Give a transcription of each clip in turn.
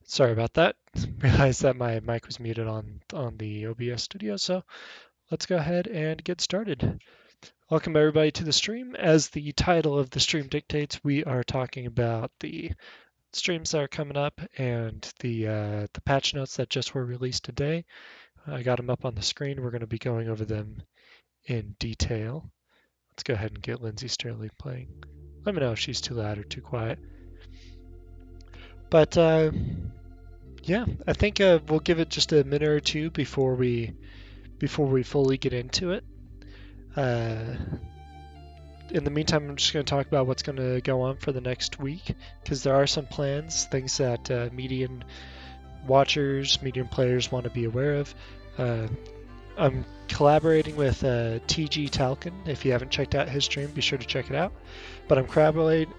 Sorry about that. Realized that my mic was muted on the OBS studio, so let's go ahead and get started. Welcome everybody to the stream. As the title of the stream dictates, we are talking about the streams that are coming up and the patch notes that just were released today. I got them up on the screen. We're going to be going over them in detail. Let's go ahead and get Lindsay Sterling playing. Let me know if she's too loud or too quiet. But yeah, I think we'll give it just a minute or two before we fully get into it. In the meantime, I'm just going to talk about what's going to go on for the next week, because there are some plans, things that median watchers, median players want to be aware of. I'm collaborating with TG Talcon. If you haven't checked out his stream, be sure to check it out. But I'm collaborating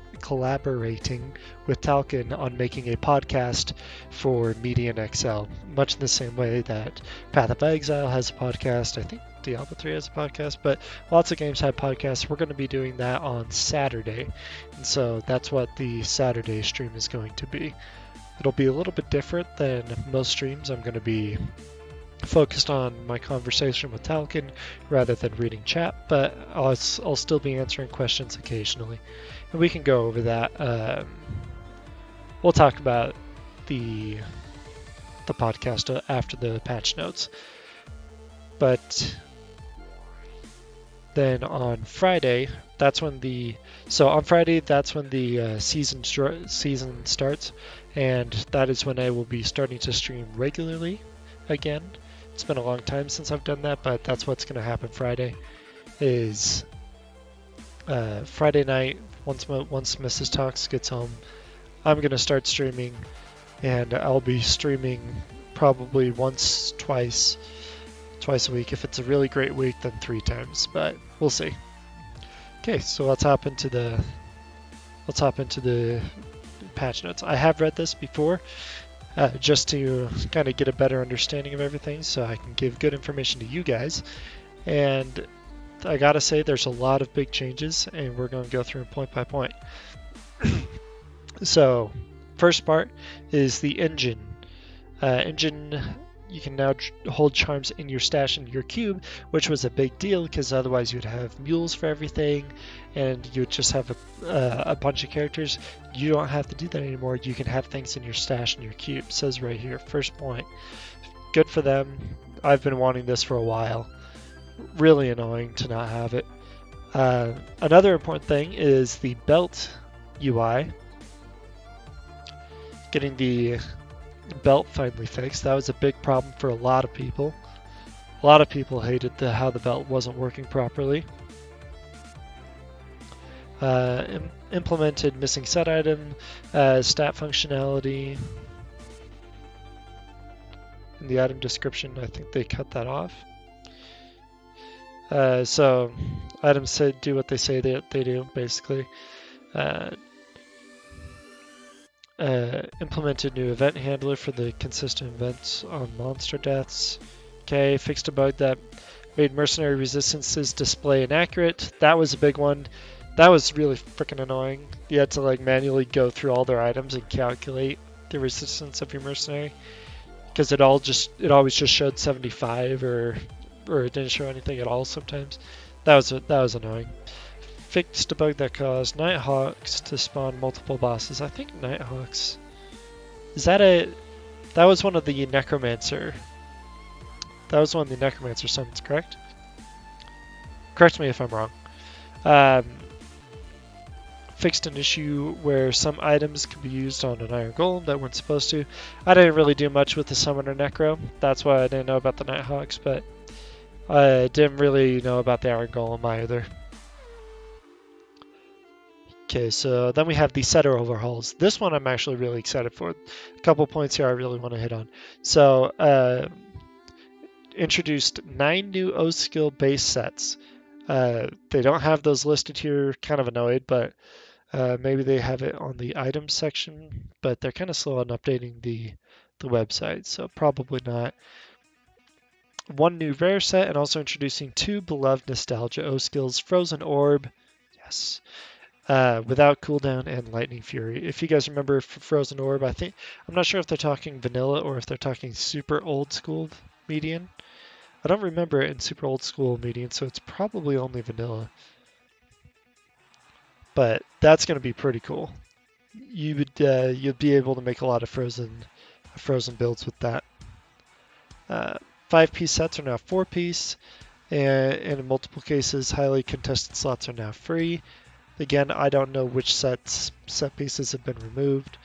with Talcon on making a podcast for Median XL, much in the same way that Path of Exile has a podcast. I think Diablo 3 has a podcast, but lots of games have podcasts. We're going to be doing that on Saturday, and so that's what the Saturday stream is going to be. It'll be a little bit different than most streams. I'm going to be focused on my conversation with Talcon rather than reading chat, but I'll still be answering questions occasionally, and we can go over that. We'll talk about the podcast after the patch notes, but then on Friday, that's when the season starts, and that is when I will be starting to stream regularly again. It's been a long time since I've done that, but that's what's going to happen Friday. Is Friday night, once Mrs. Tox gets home, I'm going to start streaming, and I'll be streaming probably once, twice, twice a week. If it's a really great week, then 3 times, but we'll see. Okay, so let's hop into the patch notes. I have read this before, just to kind of get a better understanding of everything, so I can give good information to you guys. And I gotta say, there's a lot of big changes, and we're going to go through them point by point. So, first part is the engine. Engine, you can now hold charms in your stash in your cube, which was a big deal because otherwise you'd have mules for everything and you'd just have a bunch of characters. You don't have to do that anymore. You can have things in your stash in your cube. It says right here, first point. Good for them. I've been wanting this for a while. Really annoying to not have it. Another important thing is the belt UI. Getting the belt finally fixed. That was a big problem for a lot of people. A lot of people hated how the belt wasn't working properly. Implemented missing set item, stat functionality. In the item description, I think they cut that off. So items do what they say they do, basically. Implemented new event handler for the consistent events on monster deaths. Okay, fixed a bug that made mercenary resistances display inaccurate. That was a big one. That was really freaking annoying. You had to like manually go through all their items and calculate the resistance of your mercenary, because it always just showed 75 or it didn't show anything at all sometimes. That was annoying. Fixed a bug that caused Nighthawks to spawn multiple bosses. I think Nighthawks... That was one of the Necromancer... That was one of the Necromancer summons, correct? Correct me if I'm wrong. Fixed an issue where some items could be used on an Iron Golem that weren't supposed to. I didn't really do much with the Summoner Necro. That's why I didn't know about the Nighthawks, but I didn't really know about the Iron Golem either. Okay, so then we have the setter overhauls. This one I'm actually really excited for. A couple points here I really want to hit on. So, introduced 9 new O-Skill base sets. They don't have those listed here, kind of annoyed, but maybe they have it on the items section, but they're kind of slow on updating the website, so probably not. 1 new rare set, and also introducing 2 beloved nostalgia O-Skills, Frozen Orb, yes, without cooldown, and Lightning Fury. If you guys remember Frozen Orb, I'm not sure if they're talking vanilla or if they're talking super old school median. I don't remember it in super old school median, so it's probably only vanilla. But that's going to be pretty cool. You'll be able to make a lot of frozen builds with that. 5-piece sets are now 4-piece, and in multiple cases, highly contested slots are now free. Again, I don't know which set pieces have been removed.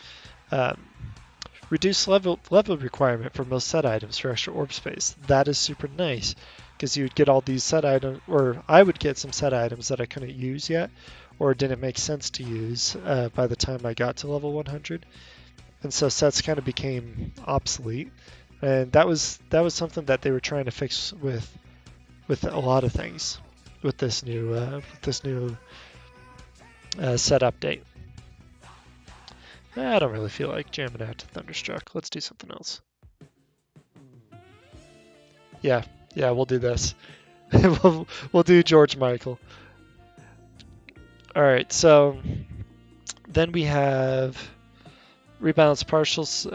Reduced level requirement for most set items for extra orb space. That is super nice, because you would get all these set items, or I would get some set items that I couldn't use yet, or didn't make sense to use by the time I got to level 100. And so sets kind of became obsolete. And that was something that they were trying to fix with a lot of things with this new set update. I don't really feel like jamming out to Thunderstruck. Let's do something else. Yeah, we'll do this. we'll do George Michael. All right, so then we have rebalanced partials,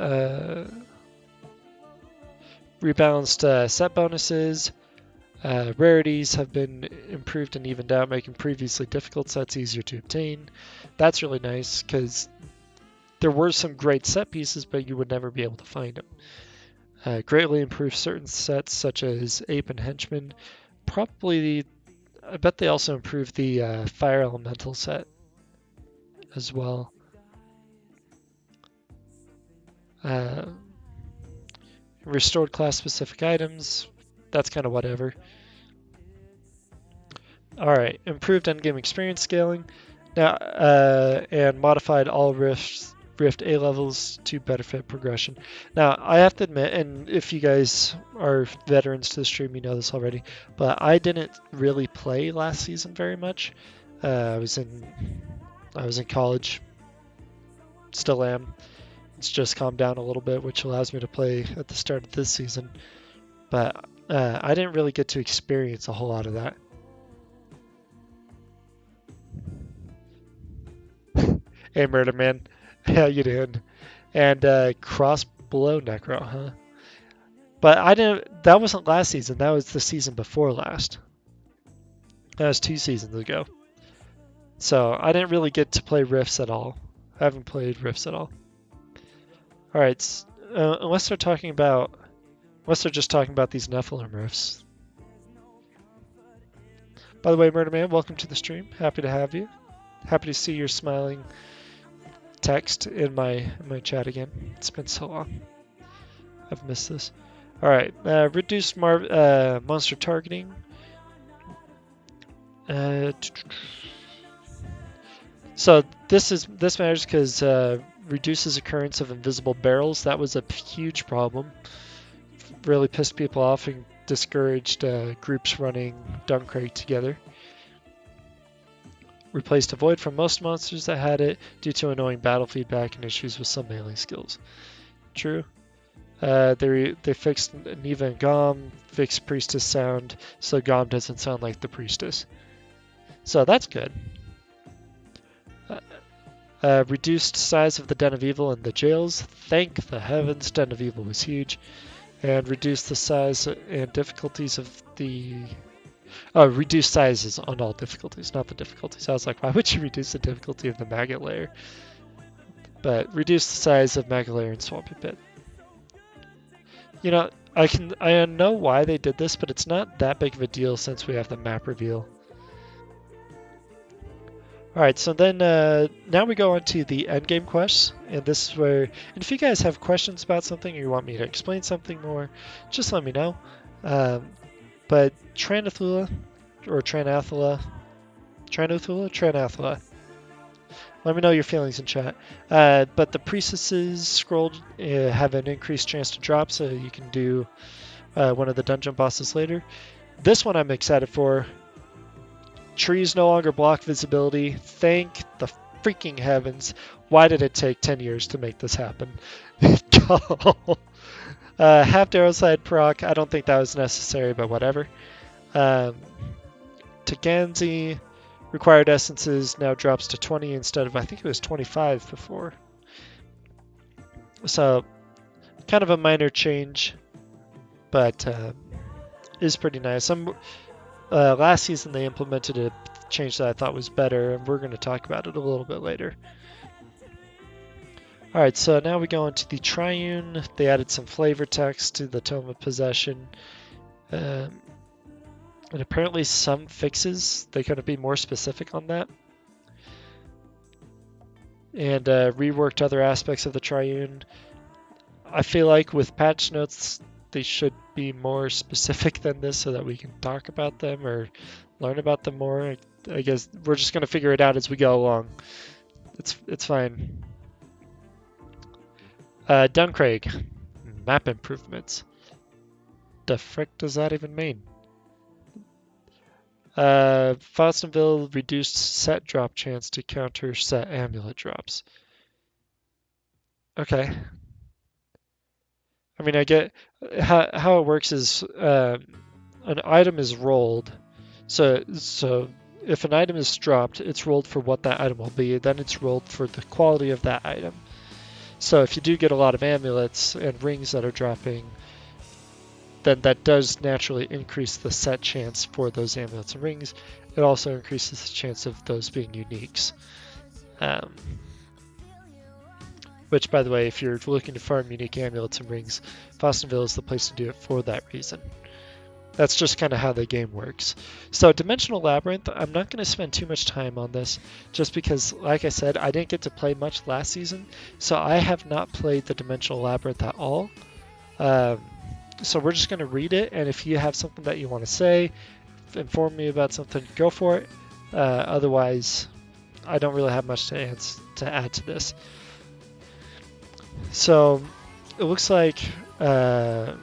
rebalanced set bonuses. Rarities have been improved and evened out, making previously difficult sets easier to obtain. That's really nice, because there were some great set pieces, but you would never be able to find them. Greatly improved certain sets, such as Ape and Henchman. I bet they also improved the Fire Elemental set as well. Restored class-specific items. That's kind of whatever. Alright, improved endgame experience scaling. Now, and modified all rifts Rift A levels to better fit progression. Now, I have to admit, and if you guys are veterans to the stream, you know this already, but I didn't really play last season very much. I was in college, still am. It's just calmed down a little bit, which allows me to play at the start of this season. But I didn't really get to experience a whole lot of that. Hey, Murder Man, how you doing? And cross below Necro, huh? But I didn't. That wasn't last season. That was the season before last. That was 2 seasons ago. So I didn't really get to play Rifts at all. I haven't played Rifts at all. All right, unless they're just talking about these Nephilim Rifts. By the way, Murder Man, welcome to the stream. Happy to have you. Happy to see your smiling text in my chat again. It's been so long. I've missed this. All right, reduced monster targeting. So this matters because reduces occurrence of invisible barrels. That was a huge problem. Really pissed people off and discouraged groups running Duncrate together. Replaced Avoid from most monsters that had it due to annoying battle feedback and issues with some melee skills. True. They fixed Neva and Gom, fixed Priestess sound, so Gom doesn't sound like the Priestess. So that's good. Reduced size of the Den of Evil and the jails. Thank the heavens, Den of Evil was huge. And reduced the size and difficulties of the... Oh, reduced sizes on all difficulties, not the difficulties. I was like, why would you reduce the difficulty of the Maggot Layer? But reduce the size of Maggot Layer and Swampy Pit. You know, I know why they did this, but it's not that big of a deal since we have the map reveal. Alright, so then now we go on to the endgame quests, and this is where, and if you guys have questions about something or you want me to explain something more, just let me know. But Tranathula, or Tranathula, let me know your feelings in chat. But the priestesses scrolled have an increased chance to drop, so you can do one of the dungeon bosses later. This one I'm excited for. Trees no longer block visibility. Thank the freaking heavens. Why did it take 10 years to make this happen? Half Arrowside proc. I don't think that was necessary, but whatever. Taganzi required essences now drops to 20 instead of, I think it was 25 before. So kind of a minor change, but is pretty nice. Last season they implemented a change that I thought was better, and we're going to talk about it a little bit later. Alright, so now we go into the Triune. They added some flavor text to the Tome of Possession. And apparently some fixes, they're going to be more specific on that. And reworked other aspects of the Triune. I feel like with patch notes, they should be more specific than this so that we can talk about them or learn about them more. I guess we're just going to figure it out as we go along. It's fine. Duncraig, map improvements. The frick does that even mean? Fostonville reduced set drop chance to counter set amulet drops. Okay. I mean, I get how it works is an item is rolled. So if an item is dropped, it's rolled for what that item will be. Then it's rolled for the quality of that item. So if you do get a lot of amulets and rings that are dropping, then that does naturally increase the set chance for those amulets and rings. It also increases the chance of those being uniques. Which, by the way, if you're looking to farm unique amulets and rings, Fostonville is the place to do it for that reason. That's just kind of how the game works. So Dimensional Labyrinth, I'm not going to spend too much time on this, just because, like I said, I didn't get to play much last season, so I have not played the Dimensional Labyrinth at all. So we're just going to read it, and if you have something that you want to say, inform me about something, go for it. Otherwise, I don't really have much to add to this. So it looks like uh,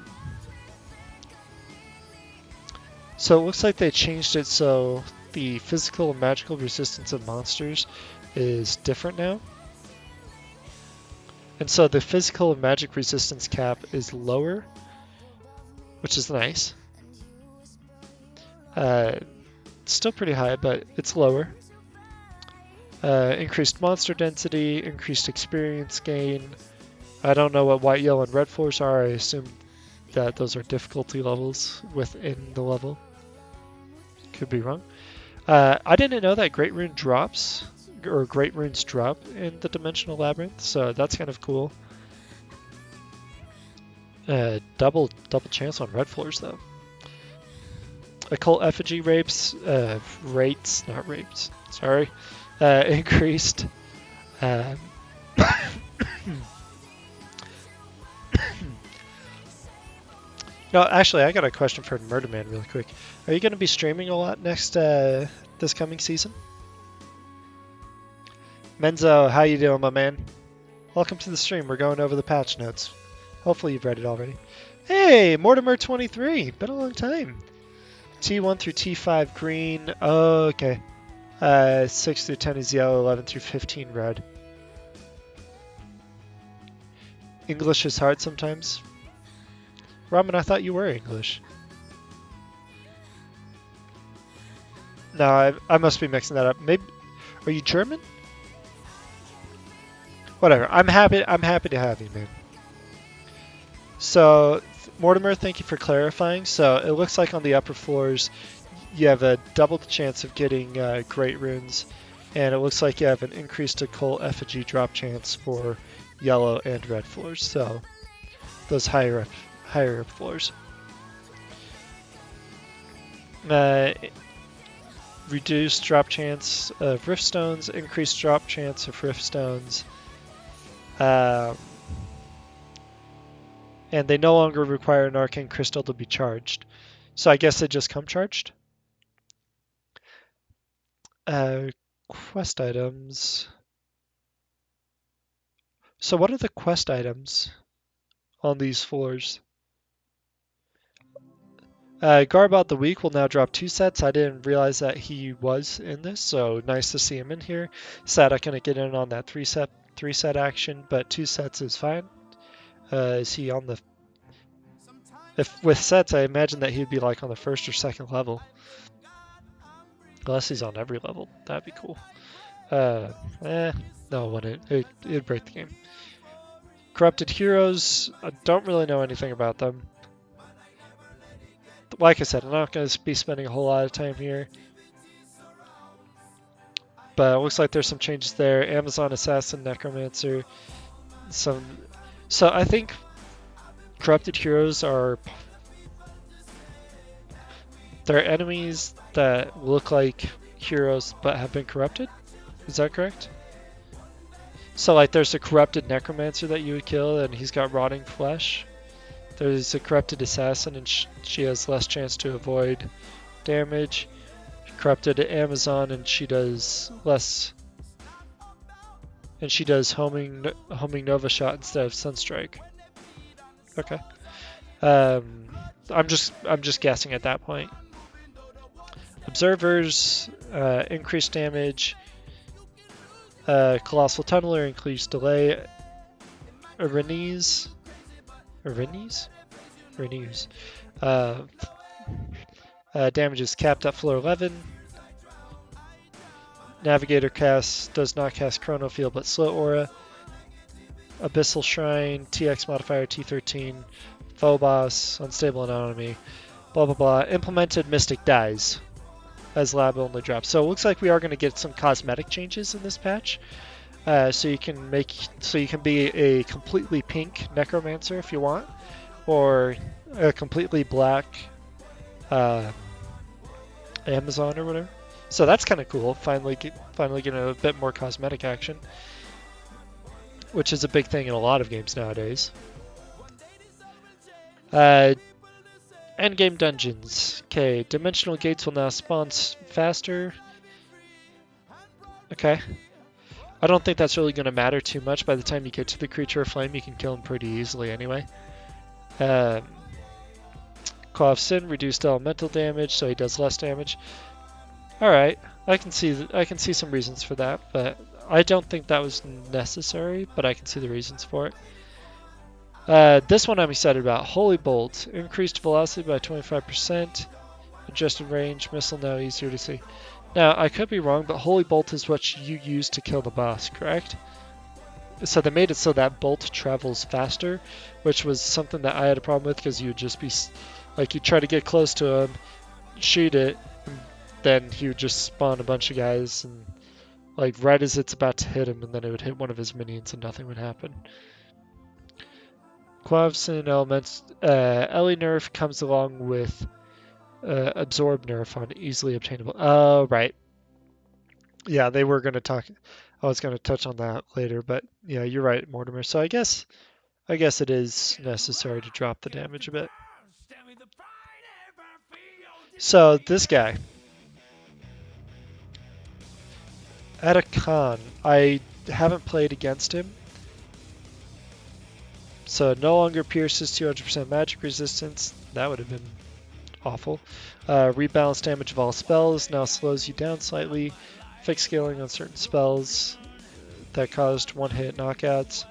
they changed it so the physical and magical resistance of monsters is different now. And so the physical and magic resistance cap is lower, which is nice. Still pretty high, but it's lower. Increased monster density, increased experience gain. I don't know what white, yellow, and red floors are. I assume that those are difficulty levels within the level. Could be wrong. I didn't know that Great Rune drops, or Great Runes drop in the Dimensional Labyrinth, so that's kind of cool. Double chance on red floors though. Occult effigy rates, not rapes. Sorry, increased. Um, no, actually, I got a question for Murder Man really quick. Are you going to be streaming a lot next this coming season? Menzo, how you doing, my man? Welcome to the stream. We're going over the patch notes. Hopefully you've read it already. Hey, Mortimer23. Been a long time. T1 through T5 green. Oh, okay. 6 through 10 is yellow. 11 through 15 red. English is hard sometimes. Ramen, I thought you were English. No, I must be mixing that up. Maybe, are you German? Whatever. I'm happy to have you, man. So, Mortimer, thank you for clarifying. So it looks like on the upper floors, you have a double the chance of getting Great Runes, and it looks like you have an increased occult effigy drop chance for yellow and red floors. So those higher up floors. Reduced drop chance of Rift Stones, increased drop chance of Rift Stones. And they no longer require an arcane crystal to be charged. So I guess they just come charged. Quest items. So what are the quest items on these floors? Garbot the Weak will now drop 2 sets. I didn't realize that he was in this, so nice to see him in here. Sad I couldn't get in on that 3 set action, but 2 sets is fine. Is he on the... If with sets, I imagine that he'd be like on the 1st or 2nd level. Unless he's on every level. That'd be cool. No, it wouldn't. It'd break the game. Corrupted Heroes. I don't really know anything about them. Like I said, I'm not going to be spending a whole lot of time here. But it looks like there's some changes there. Amazon Assassin, Necromancer. So I think Corrupted Heroes are... They're enemies that look like heroes but have been corrupted. Is that correct? So like there's a corrupted necromancer that you would kill and he's got rotting flesh. There's a corrupted assassin and she has less chance to avoid damage. Corrupted Amazon and she does less, and she does homing Nova Shot instead of Sunstrike. Okay. I'm just guessing at that point. Observers, increased damage. Colossal Tunneler, increased delay. Renews. Damage is capped at floor 11. Navigator does not cast Chrono Field but Slow Aura. Abyssal Shrine, TX modifier T13. Phobos, Unstable Anatomy. Blah blah blah. Implemented Mystic dies as lab only drops. So it looks like we are going to get some cosmetic changes in this patch. So you can be a completely pink Necromancer if you want, or a completely black Amazon or whatever. So that's kind of cool. Finally getting a bit more cosmetic action, which is a big thing in a lot of games nowadays. Endgame dungeons. Okay, dimensional gates will now spawn faster. Okay. I don't think that's really going to matter too much. By the time you get to the creature of flame, you can kill him pretty easily anyway. ToXeN reduced elemental damage, so he does less damage. All right, I can see some reasons for that, but I don't think that was necessary. But I can see the reasons for it. This one I'm excited about. Holy Bolt increased velocity by 25%. Adjusted range, missile now easier to see. Now I could be wrong, but Holy Bolt is what you use to kill the boss, correct? So they made it so that bolt travels faster, which was something that I had a problem with because you would just be like you try to get close to him, shoot it, and then he would just spawn a bunch of guys and like right as it's about to hit him, and then it would hit one of his minions and nothing would happen. ToXeN elements Ellie nerf comes along with absorb nerf on easily obtainable. Oh right, yeah, they were going to talk. I was going to touch on that later, but yeah, you're right, Mortimer. So I guess it is necessary to drop the damage a bit. So this guy at a con, I haven't played against him. So no longer pierces 200% magic resistance. That would have been awful. Rebalance damage of all spells now slows you down slightly. Fixed scaling on certain spells that caused one-hit knockouts.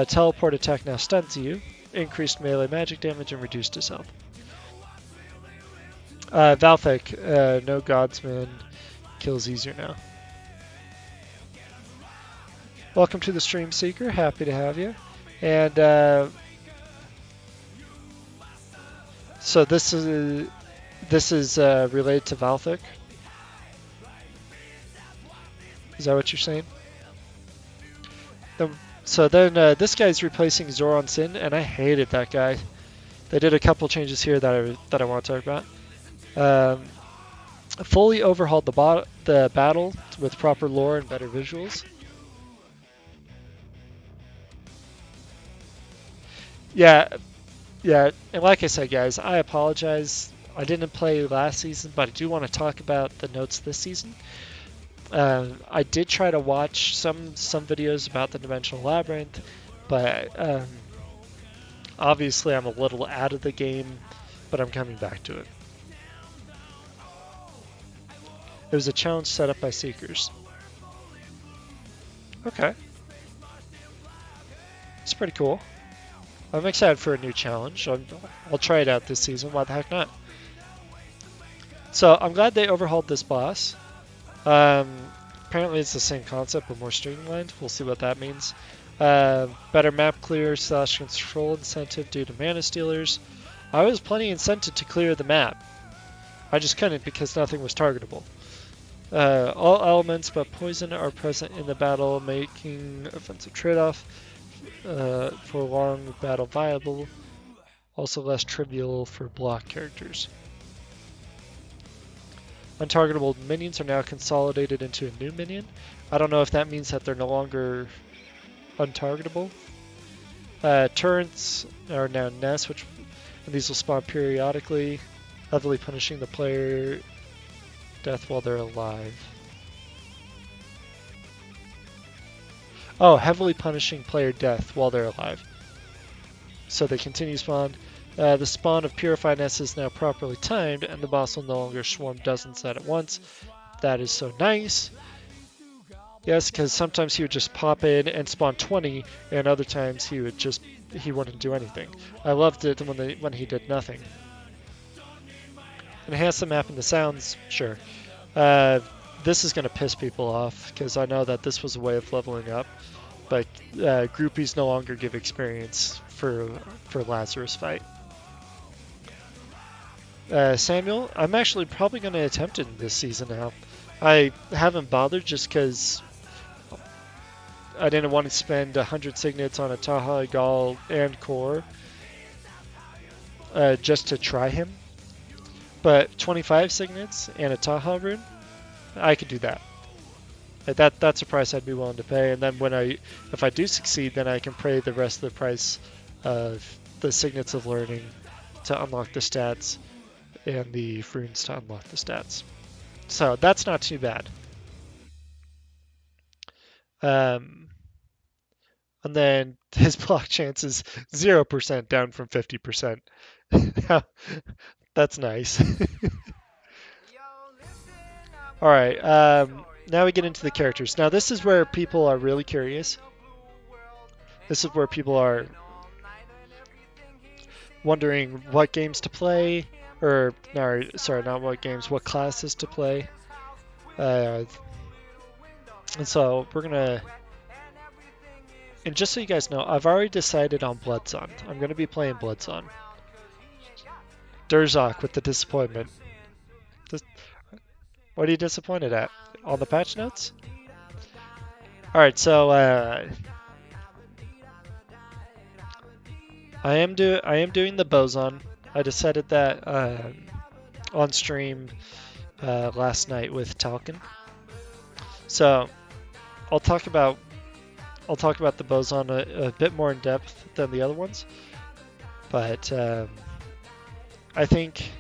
Teleport attack now stuns you. Increased melee magic damage and reduced his health. Valthek, no Godsman, kills easier now. Welcome to the stream, Seeker. Happy to have you. And so this is related to Valthek. Is that what you're saying? So then this guy's replacing Zoran Sin, and I hated that guy. They did a couple changes here that I want to talk about. Fully overhauled the battle with proper lore and better visuals. Yeah, and like I said, guys, I apologize. I didn't play last season, but I do want to talk about the notes this season. I did try to watch some videos about the Dimensional Labyrinth, but obviously I'm a little out of the game, but I'm coming back to it. It was a challenge set up by Seekers. Okay. It's pretty cool. I'm excited for a new challenge. I'll try it out this season. Why the heck not? So I'm glad they overhauled this boss. Apparently it's the same concept but more streamlined. We'll see what that means. Better map clear / control incentive due to mana stealers. I was plenty incented to clear the map. I just couldn't because nothing was targetable. All elements but poison are present in the battle, making offensive trade-off for long battle viable. Also less trivial for block characters. Untargetable minions are now consolidated into a new minion. I don't know if that means that they're no longer untargetable. Turrets are now nests, and these will spawn periodically, heavily punishing the player death while they're alive. Oh, heavily punishing player death while they're alive. So they continue spawn. The spawn of Purified Nests is now properly timed, and the boss will no longer swarm dozens at once. That is so nice. Yes, because sometimes he would just pop in and spawn 20, and other times he wouldn't do anything. I loved it when he did nothing. Enhance the map and the sounds, sure. This is going to piss people off, because I know that this was a way of leveling up, but groupies no longer give experience for Lazarus fight. Samuel, I'm actually probably going to attempt it this season now. I haven't bothered just because I didn't want to spend 100 signets on a Taha, Gal, and Core just to try him. But 25 signets and a Taha rune, I could do that. That's a price I'd be willing to pay. And then if I do succeed, then I can pay the rest of the price of the signets of learning to unlock the stats and the runes to unlock the stats. So that's not too bad. And then his block chance is 0% down from 50%. That's nice. All right, now we get into the characters. Now this is where people are really curious. This is where people are wondering what games to play, or no, sorry, not what games, what classes to play. And so we're gonna, and just so you guys know, I've already decided on Bloodsun. I'm gonna be playing Bloodsun. Durzok with the disappointment. What are you disappointed at? On the patch notes? Alright, so I am doing the boson. I decided that on stream last night with ToXeN. So I'll talk about the boson a bit more in depth than the other ones, but I think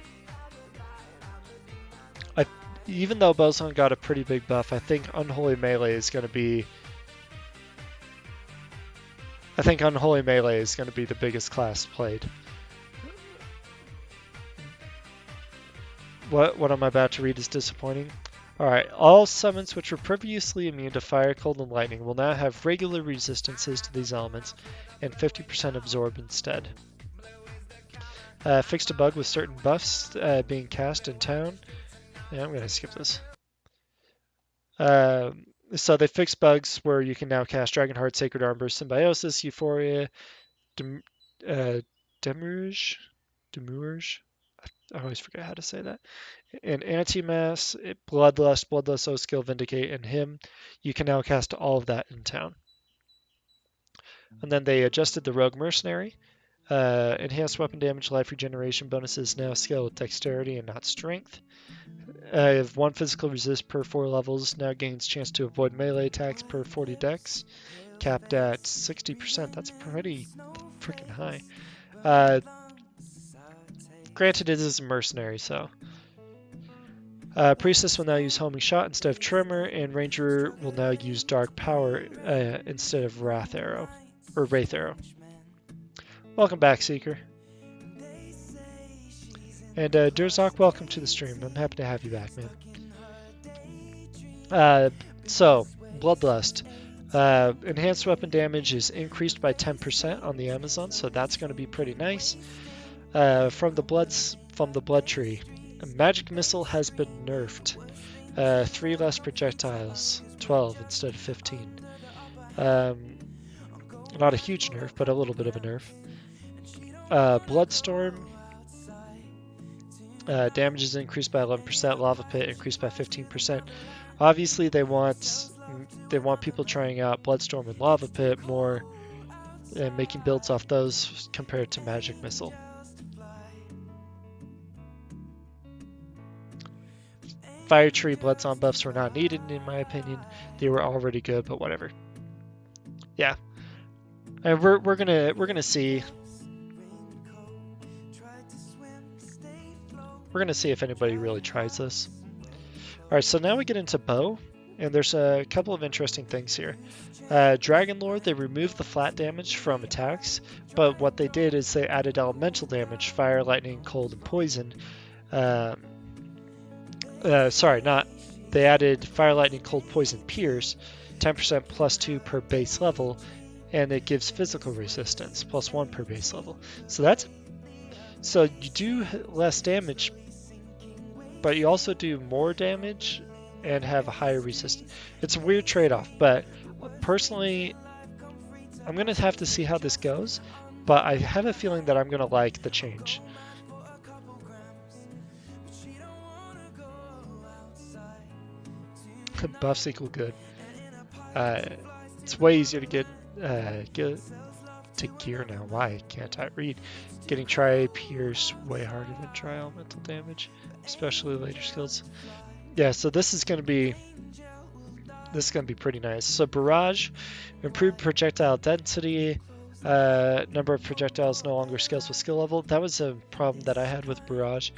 even though boson got a pretty big buff, I think Unholy Melee is going to be the biggest class played. What I'm about to read is disappointing. Alright, all summons which were previously immune to fire, cold, and lightning will now have regular resistances to these elements and 50% absorb instead. Fixed a bug with certain buffs being cast in town. Yeah, I'm going to skip this. So they fixed bugs where you can now cast Dragonheart, Sacred Arbor, Symbiosis, Euphoria, Demurge? I always forget how to say that. And Anti-Mass, Bloodlust, O-Skill, Vindicate, and Him. You can now cast all of that in town. And then they adjusted the Rogue Mercenary. Enhanced weapon damage, life regeneration bonuses now scale with dexterity and not strength. If one physical resist per 4 levels, now gains chance to avoid melee attacks per 40 dex, capped at 60%. That's pretty freaking high. Granted, it is a mercenary, so. Priestess will now use Homing Shot instead of Tremor, and Ranger will now use Dark Power instead of Wraith Arrow. Welcome back, Seeker. And Durzok, welcome to the stream. I'm happy to have you back, man. So, Bloodlust. Enhanced weapon damage is increased by 10% on the Amazon, so that's going to be pretty nice. From the blood tree, a magic missile has been nerfed. 3 less projectiles, 12 instead of 15. Not a huge nerf, but a little bit of a nerf. Bloodstorm. Damage is increased by 11%. Lava Pit increased by 15%. Obviously, they want people trying out Bloodstorm and Lava Pit more, and making builds off those compared to Magic Missile. Fire Tree Bloodson buffs were not needed, in my opinion. They were already good, but whatever. Yeah, and we're gonna see. We're gonna see if anybody really tries this. All right, so now we get into bow, and there's a couple of interesting things here. Dragon Lord, they removed the flat damage from attacks, but what they did is they added elemental damage: fire, lightning, cold, and poison. They added fire, lightning, cold, poison, pierce, 10% plus 2 per base level, and it gives physical resistance plus 1 per base level. So you do less damage, but you also do more damage and have a higher resistance. It's a weird trade-off, but personally, I'm going to have to see how this goes, but I have a feeling that I'm going to like the change. Buffs equal good. It's way easier to get to gear now. Why can't I read? Getting Tri-Pierce way harder than Tri-Elemental damage, especially later skills. Yeah, so this is gonna be pretty nice. So Barrage, improved projectile density. Number of projectiles no longer scales with skill level. That was a problem that I had with Barrage.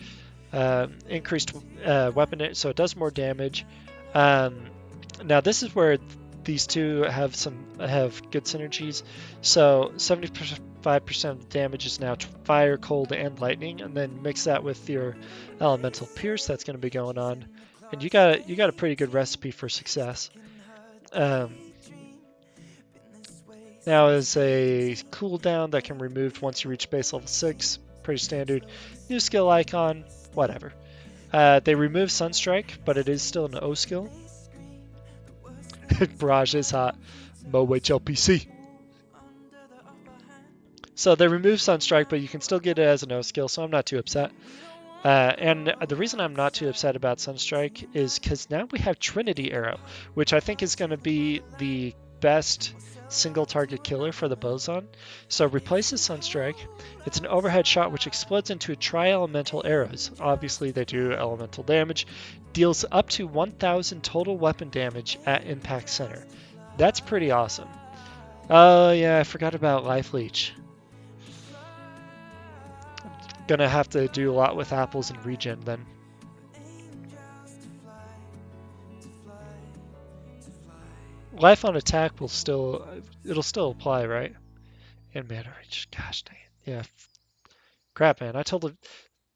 Increased weapon, so it does more damage. Now this is where these two have good synergies. So 75% of the damage is now fire, cold, and lightning, and then mix that with your elemental pierce that's going to be going on, and you got a pretty good recipe for success. Um, Now is a cooldown that can be removed once you reach base level 6. Pretty standard. New skill icon, whatever. They remove Sunstrike, but it is still an O skill. Barrage is hot. MoHLPC. So they remove Sunstrike, but you can still get it as an O skill, so I'm not too upset. And the reason I'm not too upset about Sunstrike is because now we have Trinity Arrow, which I think is going to be the best single target killer for the Boson. So replaces Sunstrike. It's an overhead shot which explodes into tri-elemental arrows. Obviously they do elemental damage. Deals up to 1000 total weapon damage at impact center. That's pretty awesome. Oh yeah, I forgot about Life Leech. Gonna have to do a lot with apples and regen then. Life on attack will it'll still apply, right? And mana rage, gosh dang it. Yeah. Crap, man. I told him,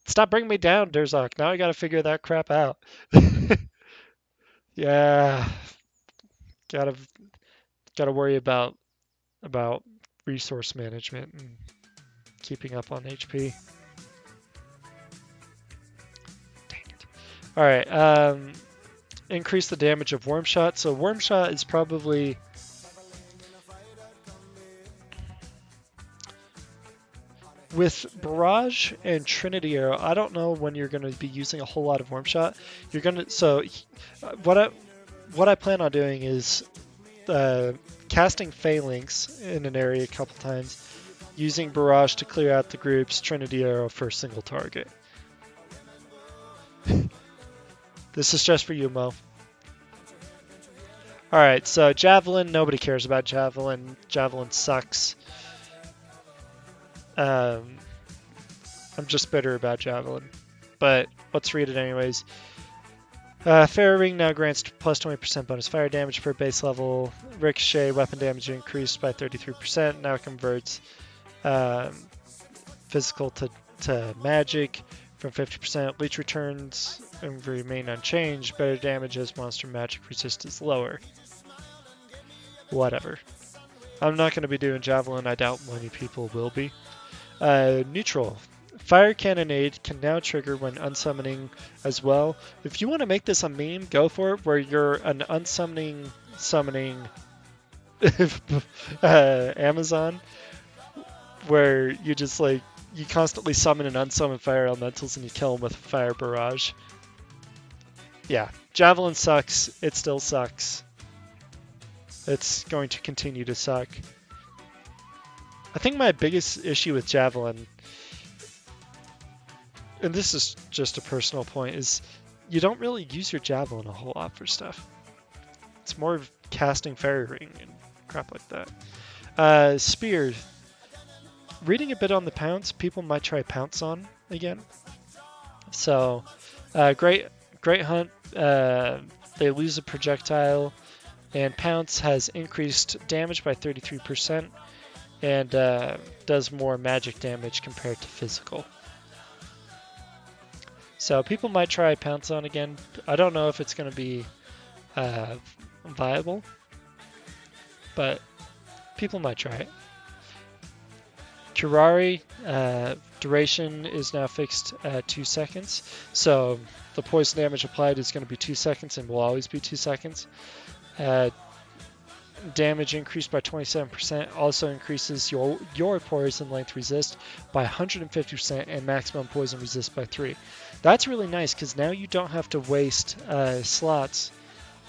stop bringing me down, Durzok. Now I gotta figure that crap out. Yeah. Gotta worry about resource management and keeping up on HP. Dang it. Alright, increase the damage of Worm Shot. So Worm Shot is probably with Barrage and Trinity Arrow. I don't know when you're going to be using a whole lot of Worm Shot. You're going to what I plan on doing is casting Phalanx in an area a couple times, using Barrage to clear out the groups, Trinity Arrow for a single target. This is just for you, Mo. Alright, so Javelin, nobody cares about Javelin. Javelin sucks. I'm just bitter about Javelin, but let's read it anyways. Fairy Ring now grants plus 20% bonus fire damage per base level. Ricochet weapon damage increased by 33%. Now converts physical to magic from 50%. Leech returns and remain unchanged. Better damage as monster magic resist is lower. Whatever. I'm not going to be doing Javelin. I doubt many people will be. Neutral. Fire Cannonade can now trigger when unsummoning as well. If you want to make this a meme, go for it, where you're an unsummoning summoning Amazon, where you just you constantly summon and unsummon fire elementals and you kill them with fire barrage. Yeah, Javelin sucks. It still sucks. It's going to continue to suck. I think my biggest issue with Javelin, and this is just a personal point, is you don't really use your Javelin a whole lot for stuff. It's more of casting Fairy Ring and crap like that. Spear. Reading a bit on the Pounce, people might try Pounce on again. So, Great Hunt, they lose a projectile, and Pounce has increased damage by 33%. And does more magic damage compared to physical. So people might try Pounce on again. I don't know if it's going to be viable, but people might try it. Curari, duration is now fixed at 2 seconds. So the poison damage applied is going to be 2 seconds and will always be 2 seconds. Damage increased by 27%, also increases your poison length resist by 150% and maximum poison resist by 3. That's really nice because now you don't have to waste slots.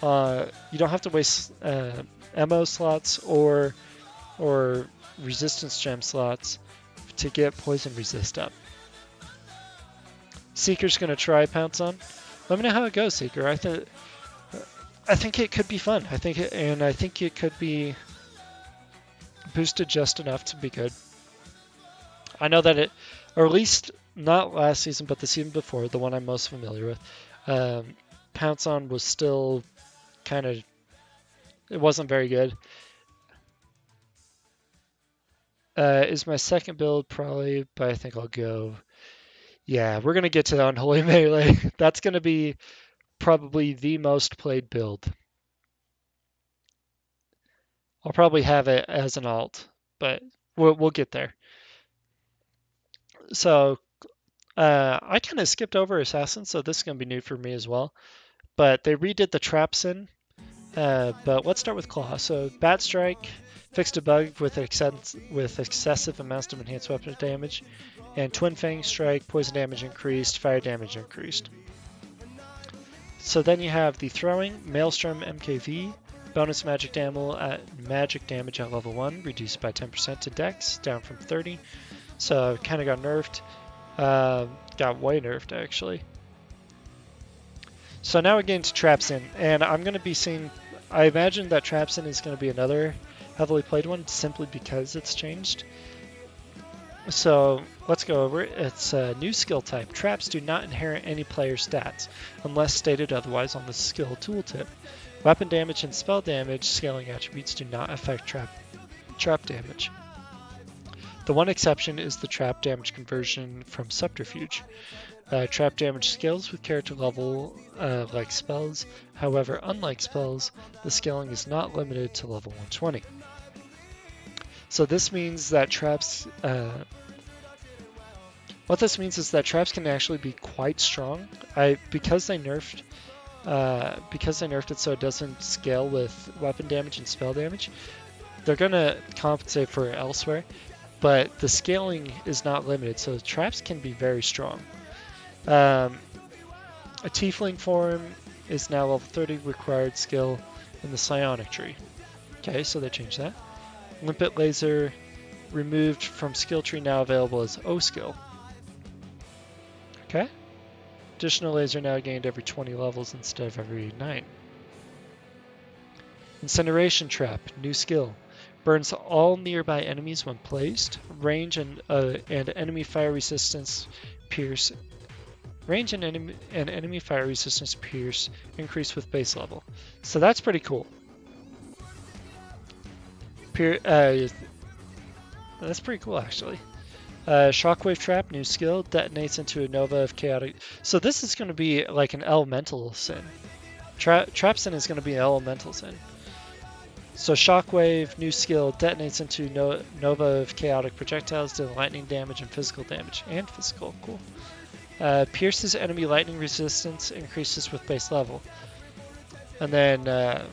You don't have to waste MO slots or resistance gem slots to get poison resist up. Seeker's gonna try Pounce on. Let me know how it goes, Seeker. I think it could be fun. I think it could be boosted just enough to be good. I know that or at least not last season, but the season before, the one I'm most familiar with, Pounce on was still kind of It wasn't very good. Is my second build probably, but I think I'll go. Yeah, we're gonna get to the Unholy Melee. That's gonna be probably the most played build. I'll probably have it as an alt, but we'll get there. So I kind of skipped over Assassin, so this is gonna be new for me as well. But they redid the ToXeN. But let's start with Claw. So Bat Strike fixed a bug with excessive amounts of enhanced weapon damage, and Twin Fang Strike, poison damage increased, fire damage increased. So then you have the Throwing, Maelstrom MKV, bonus magic damage at level 1, reduced by 10% to Dex, down from 30. So kind of got nerfed. Got way nerfed actually. So now we get into ToXeN, and I'm going to be seeing. I imagine that ToXeN is going to be another heavily played one simply because it's changed. So let's go over it. It's a new skill type. Traps do not inherit any player stats unless stated otherwise on the skill tooltip. Weapon damage and spell damage scaling attributes do not affect trap damage. The one exception is the trap damage conversion from Subterfuge. Trap damage scales with character level like spells. However, unlike spells, the scaling is not limited to level 120. So this means that traps. What this means is that traps can actually be quite strong. Because they nerfed it so it doesn't scale with weapon damage and spell damage. They're gonna compensate for it elsewhere, but the scaling is not limited, so the traps can be very strong. A Tiefling form is now level 30 required skill in the Psionic tree. Okay, so they changed that. Limpet Laser removed from skill tree, now available as O skill. Okay. Additional laser now gained every 20 levels instead of every 9. Incineration Trap, new skill. Burns all nearby enemies when placed. Range and enemy fire resistance pierce. Range and enemy fire resistance pierce increase with base level. So that's pretty cool. That's pretty cool actually. Shockwave Trap, new skill, detonates into a nova of chaotic. So this is going to be like an elemental sin. ToXeN is going to be an elemental sin. So Shockwave, new skill, detonates into nova of chaotic projectiles, dealing lightning damage and physical damage. And physical, cool. Pierces enemy lightning resistance, increases with base level. And then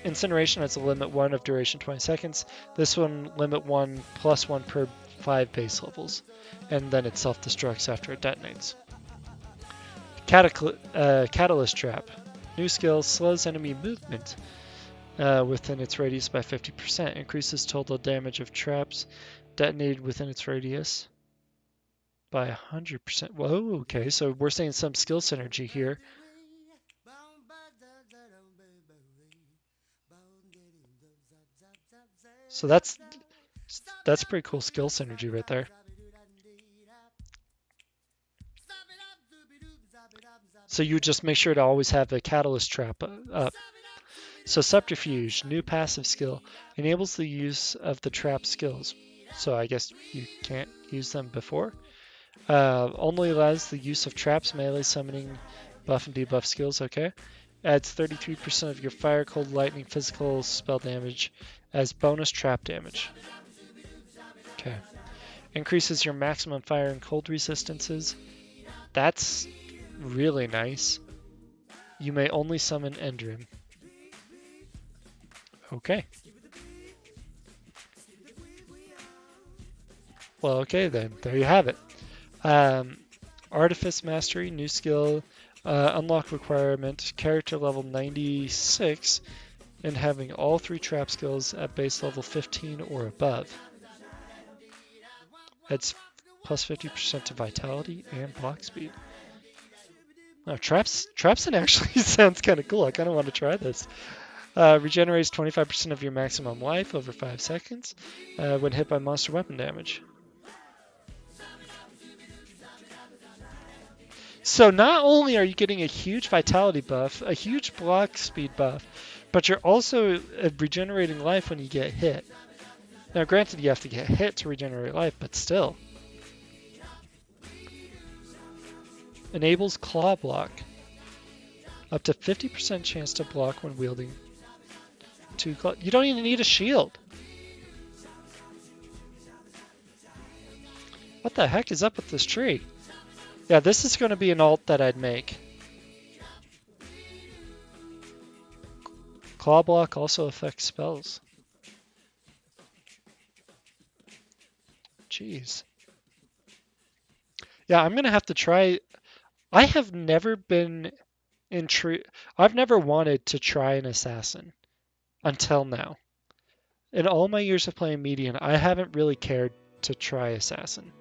Incineration has a limit 1 of duration 20 seconds. This one limit 1 plus 1 per 5 base levels. And then it self-destructs after it detonates. Catalyst Trap. New skill, slows enemy movement within its radius by 50%. Increases total damage of traps detonated within its radius by 100%. Whoa, okay, so we're seeing some skill synergy here. So that's pretty cool skill synergy right there. So you just make sure to always have a catalyst trap up. So Subterfuge, new passive skill, enables the use of the trap skills. So I guess you can't use them before. Only allows the use of traps, melee, summoning, buff and debuff skills, okay. Adds 33% of your fire, cold, lightning, physical spell damage as bonus trap damage. Okay. Increases your maximum fire and cold resistances. That's really nice. You may only summon Endrim. Okay. Well, okay then. There you have it. Artifice Mastery, new skill, unlock requirement, character level 96, and having all 3 trap skills at base level 15 or above. Adds plus 50% to vitality and block speed. Oh, ToXeN actually sounds kind of cool. I kind of want to try this. Regenerates 25% of your maximum life over 5 seconds when hit by monster weapon damage. So not only are you getting a huge vitality buff, a huge block speed buff, but you're also regenerating life when you get hit. Now, granted, you have to get hit to regenerate life, but still. Enables claw block. Up to 50% chance to block when wielding 2 claw. You don't even need a shield. What the heck is up with this tree? Yeah, this is going to be an alt that I'd make. Claw block also affects spells. Jeez. Yeah, I'm going to have to try. I have never been I've never wanted to try an assassin until now. In all my years of playing Median, I haven't really cared to try assassin.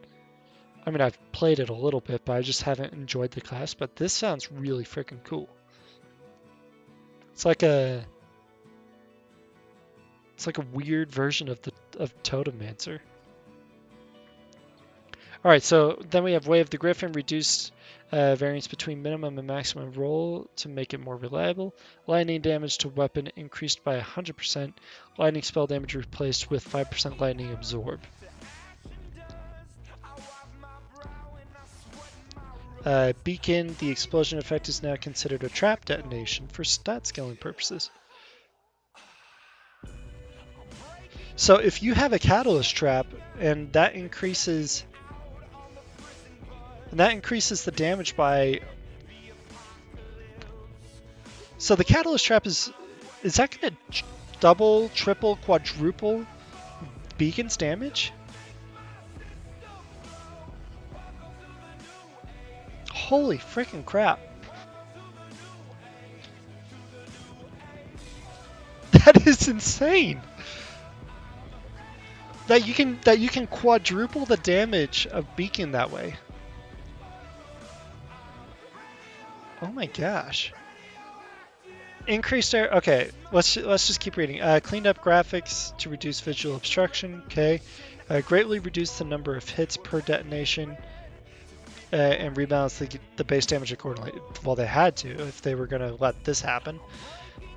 I mean, I've played it a little bit, but I just haven't enjoyed the class. But this sounds really freaking cool. It's like a weird version of Totemancer. All right, so then we have Way of the Griffin, reduced variance between minimum and maximum roll to make it more reliable. Lightning damage to weapon increased by 100%. Lightning spell damage replaced with 5% lightning absorb. Beacon, the explosion effect is now considered a trap detonation for stat scaling purposes. So if you have a catalyst trap and that increases the damage by... So the catalyst trap is that going to double, triple, quadruple Beacon's damage? Holy freaking crap. That is insane. That you can quadruple the damage of Beacon that way. Oh my gosh. Increased air. Okay, let's just keep reading. Cleaned up graphics to reduce visual obstruction. Okay. Greatly reduced the number of hits per detonation. And rebalance the base damage accordingly. Well, they had to if they were going to let this happen.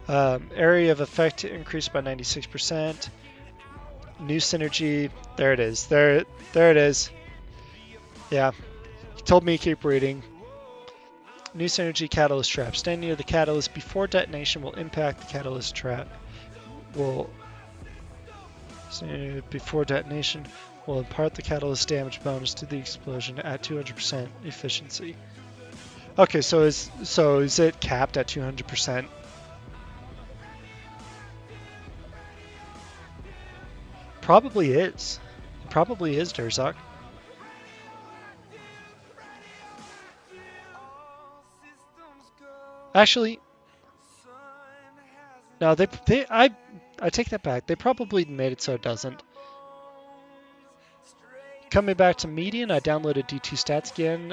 Area of effect increased by 96%. New synergy. There it is. There it is. Yeah. You told me to keep reading. New synergy catalyst trap. Standing near the catalyst before detonation will impact the catalyst trap. Before detonation will impart the catalyst damage bonus to the explosion at 200% efficiency. Okay, so is it capped at 200%? Probably is. It probably is, Durzak. Actually, no, I take that back. They probably made it so it doesn't. Coming back to Median, I downloaded D2 Stats again.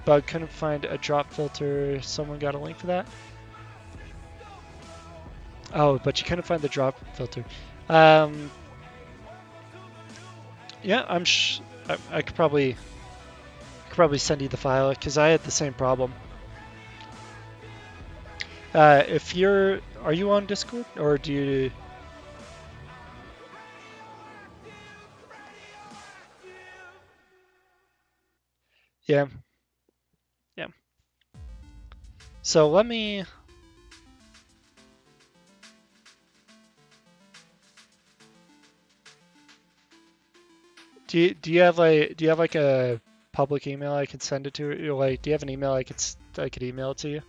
Bug couldn't find a drop filter. Someone got a link for that? Oh, but you couldn't find the drop filter. Yeah, I could probably send you the file because I had the same problem. Are you on Discord or do you? Yeah. Yeah. So let me. Do you have like a public email I could send it to? Like, do you have an email I could email it to you?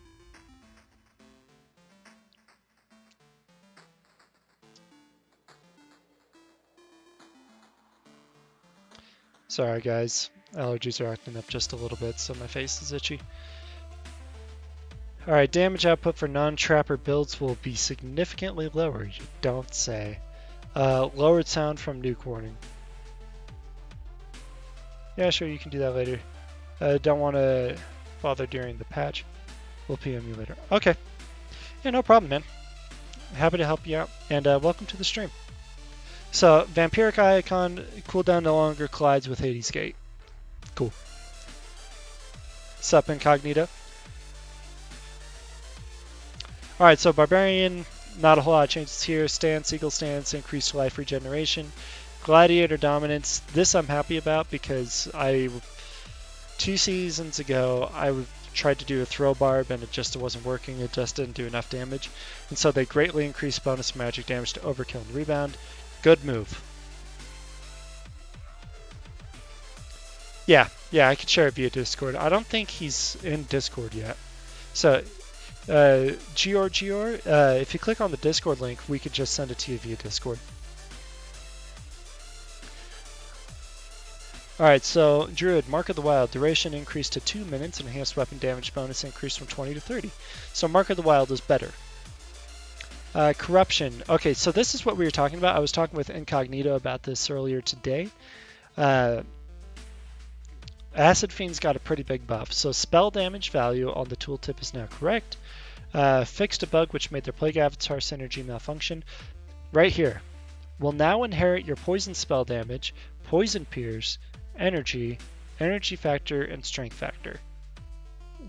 Sorry guys, allergies are acting up just a little bit, so my face is itchy. Alright, damage output for non-trapper builds will be significantly lower, you don't say. Lowered sound from nuke warning. Yeah, sure, you can do that later. Don't want to bother during the patch. We'll PM you later. Okay. Yeah, no problem, man. Happy to help you out, and welcome to the stream. So, Vampiric Icon, cooldown no longer collides with Hades Gate. Cool. Sup Incognito. Alright, so Barbarian, not a whole lot of changes here. Stance, Eagle Stance, increased life regeneration. Gladiator Dominance, this I'm happy about because 2 seasons ago I tried to do a throw barb and it just wasn't working. It just didn't do enough damage. And so they greatly increased bonus magic damage to overkill and rebound. Good move. Yeah, I could share it via Discord. I don't think he's in Discord yet. So, Gior, if you click on the Discord link, we could just send it to you via Discord. Alright, so Druid, Mark of the Wild, duration increased to 2 minutes, and enhanced weapon damage bonus increased from 20 to 30. So Mark of the Wild is better. Corruption. Okay, so this is what we were talking about. I was talking with Incognito about this earlier today. Acid Fiend's got a pretty big buff, so spell damage value on the tooltip is now correct. Fixed a bug which made their Plague Avatar synergy malfunction. Right here. Will now inherit your poison spell damage, poison pierce, energy, energy factor, and strength factor.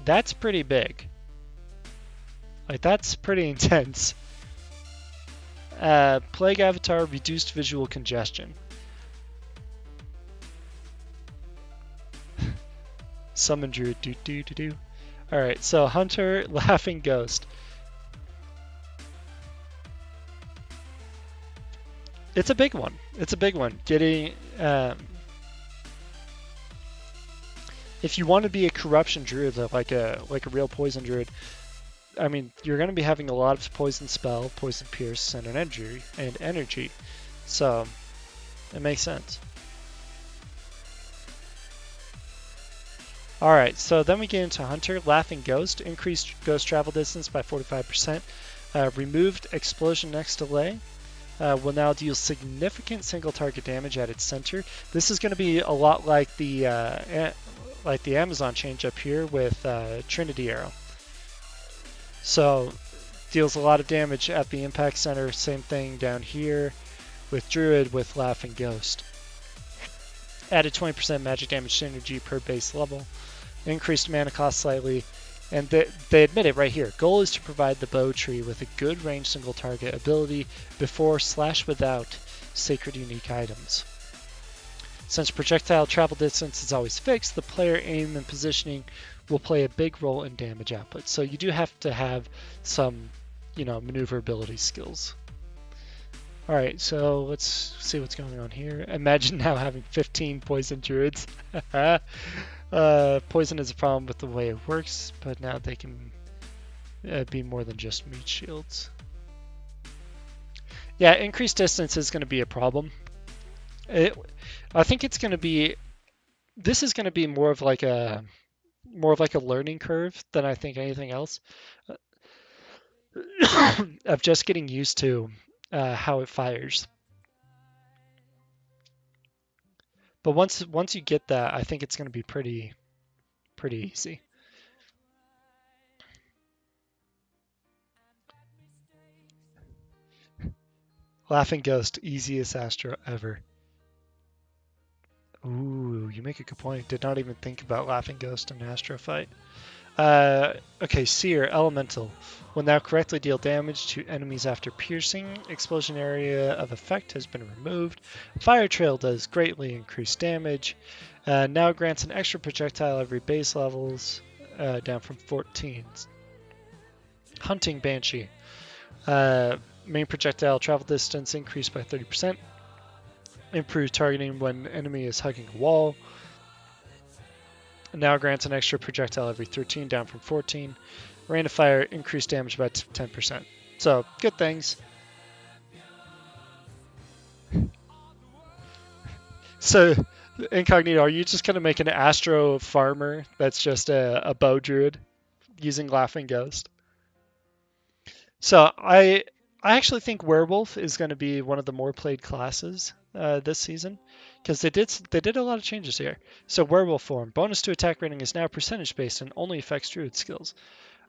That's pretty big. Like, that's pretty intense. Plague Avatar, reduced visual congestion. Summon Druid, do. Alright, so Hunter, Laughing Ghost. It's a big one. Getting, if you want to be a corruption druid, like a real poison druid, I mean, you're going to be having a lot of poison spell, poison pierce, and an energy. So it makes sense. Alright, so then we get into Hunter, Laughing Ghost, increased ghost travel distance by 45%, removed explosion next delay, will now deal significant single target damage at its center. This is going to be a lot like the Amazon change up here with Trinity Arrow. So deals a lot of damage at the impact center. Same thing down here with Druid with Laughing Ghost. Added 20% magic damage synergy per base level. Increased mana cost slightly. And they admit it right here. Goal is to provide the bow tree with a good range single target ability before/without sacred unique items. Since projectile travel distance is always fixed, the player aim and positioning will play a big role in damage output. So you do have to have some, maneuverability skills. Alright, so let's see what's going on here. Imagine now having 15 poison druids. Poison is a problem with the way it works, but now they can be more than just meat shields. Yeah, increased distance is going to be a problem. I think it's going to be. This is going to be more of like a learning curve than I think anything else. Of just getting used to how it fires. But once you get that, I think it's going to be pretty easy. Laughing Ghost, easiest Astro ever. Ooh, you make a good point. Did not even think about Laughing Ghost in Astro fight. Okay, Seer, Elemental. Will now correctly deal damage to enemies after piercing. Explosion area of effect has been removed. Fire Trail does greatly increase damage. Now grants an extra projectile every base levels, down from 14. Hunting Banshee. Main projectile travel distance increased by 30%. Improved targeting when enemy is hugging a wall. Now grants an extra projectile every 13, down from 14. Rain of Fire, increased damage by 10%. So, good things. So, Incognito, are you just going to make an Astro farmer that's just a bow druid using Laughing Ghost? So, I actually think Werewolf is going to be one of the more played classes this season, because they did a lot of changes here. So Werewolf form, bonus to attack rating is now percentage based and only affects druid skills.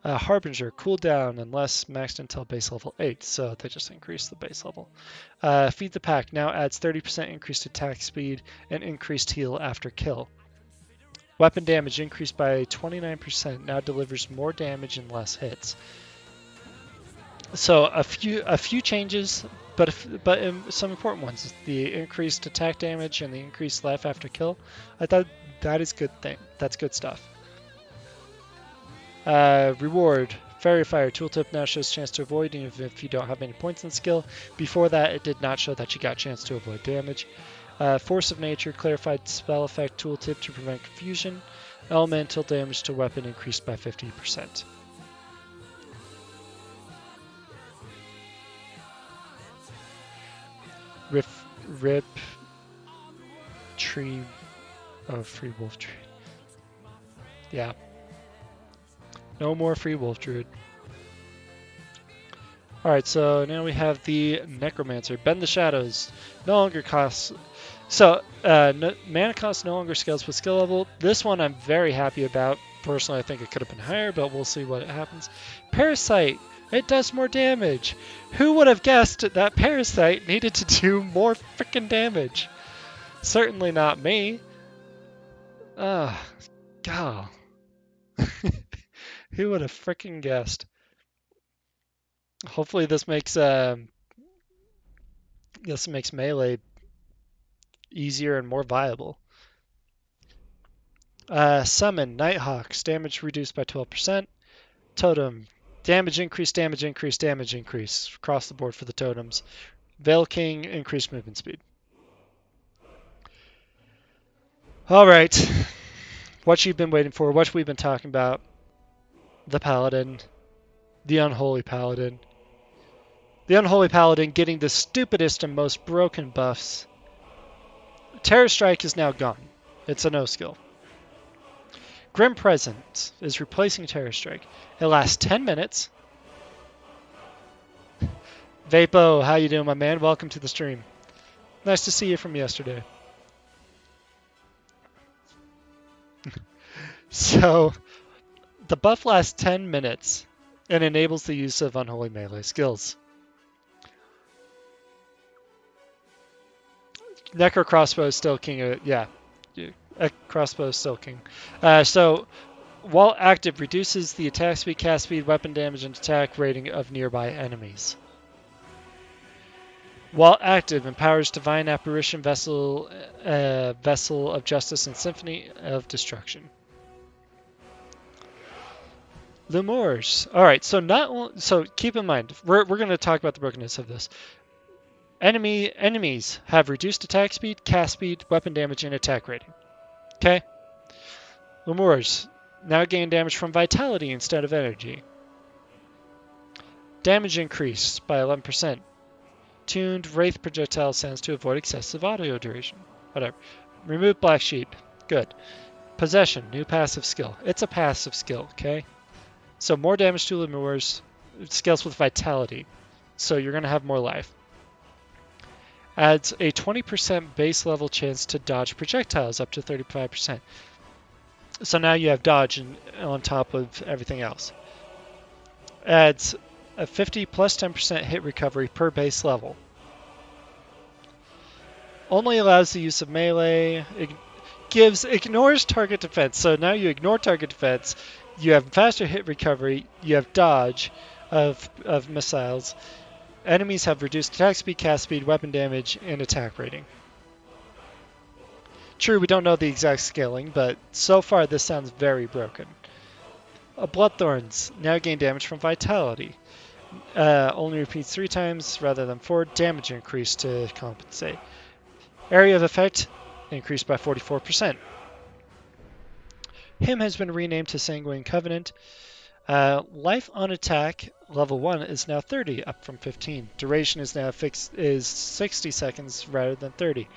Harbinger, cooldown unless maxed until base level 8, so they just increased the base level. Feed the Pack now adds 30% increased attack speed and increased heal after kill. Weapon damage increased by 29%. Now delivers more damage and less hits. So a few changes, but some important ones: the increased attack damage and the increased life after kill. I thought that is good thing. That's good stuff. Reward. Fairy Fire tooltip now shows chance to avoid even if you don't have any points in skill. Before that, it did not show that you got chance to avoid damage. Force of Nature clarified spell effect tooltip to prevent confusion. Elemental damage to weapon increased by 50%. Rip tree of free wolf druid. Yeah. No more free wolf druid. Alright, so now we have the Necromancer. Bend the Shadows. No longer costs... So, mana cost no longer scales with skill level. This one I'm very happy about. Personally, I think it could have been higher, but we'll see what happens. Parasite. It does more damage. Who would have guessed that Parasite needed to do more freaking damage? Certainly not me. God. Who would have freaking guessed? Hopefully this makes melee easier and more viable. Summon Nighthawks. Damage reduced by 12%. Totem. Damage increase, damage increase, damage increase. Across the board for the totems. Veil King. Increased movement speed. Alright. What you've been waiting for. What we've been talking about. The Paladin. The Unholy Paladin. The Unholy Paladin getting the stupidest and most broken buffs. Terror Strike is now gone. It's a no skill. Grim Presence is replacing Terror Strike. It lasts 10 minutes. Vapo, how you doing, my man? Welcome to the stream. Nice to see you from yesterday. So, the buff lasts 10 minutes and enables the use of Unholy Melee skills. Necro Crossbow is still king. Yeah, Crossbow is still king. So, while active, reduces the attack speed, cast speed, weapon damage, and attack rating of nearby enemies. While active, empowers Divine Apparition, Vessel of Justice, and Symphony of Destruction. Lumors. All right, so keep in mind, we're going to talk about the brokenness of this. Enemies have reduced attack speed, cast speed, weapon damage, and attack rating. Okay. Lumors now gain damage from vitality instead of energy. Damage increased by 11%. Tuned Wraith projectile sounds to avoid excessive audio duration. Whatever. Remove Black Sheep. Good. Possession. New passive skill. It's a passive skill, okay? So more damage to Lemurs. Scales with vitality. So you're going to have more life. Adds a 20% base level chance to dodge projectiles up to 35%. So now you have dodge on top of everything else. Adds a 50 plus 10% hit recovery per base level. Only allows the use of melee. Ignores target defense. So now you ignore target defense. You have faster hit recovery. You have dodge of missiles. Enemies have reduced attack speed, cast speed, weapon damage, and attack rating. True, we don't know the exact scaling, but so far this sounds very broken. Bloodthorns now gain damage from vitality. Only repeats 3 times rather than 4. Damage increase to compensate. Area of effect increased by 44%. Him has been renamed to Sanguine Covenant. Life on attack level 1 is now 30, up from 15. Duration is now is 60 seconds rather than 30.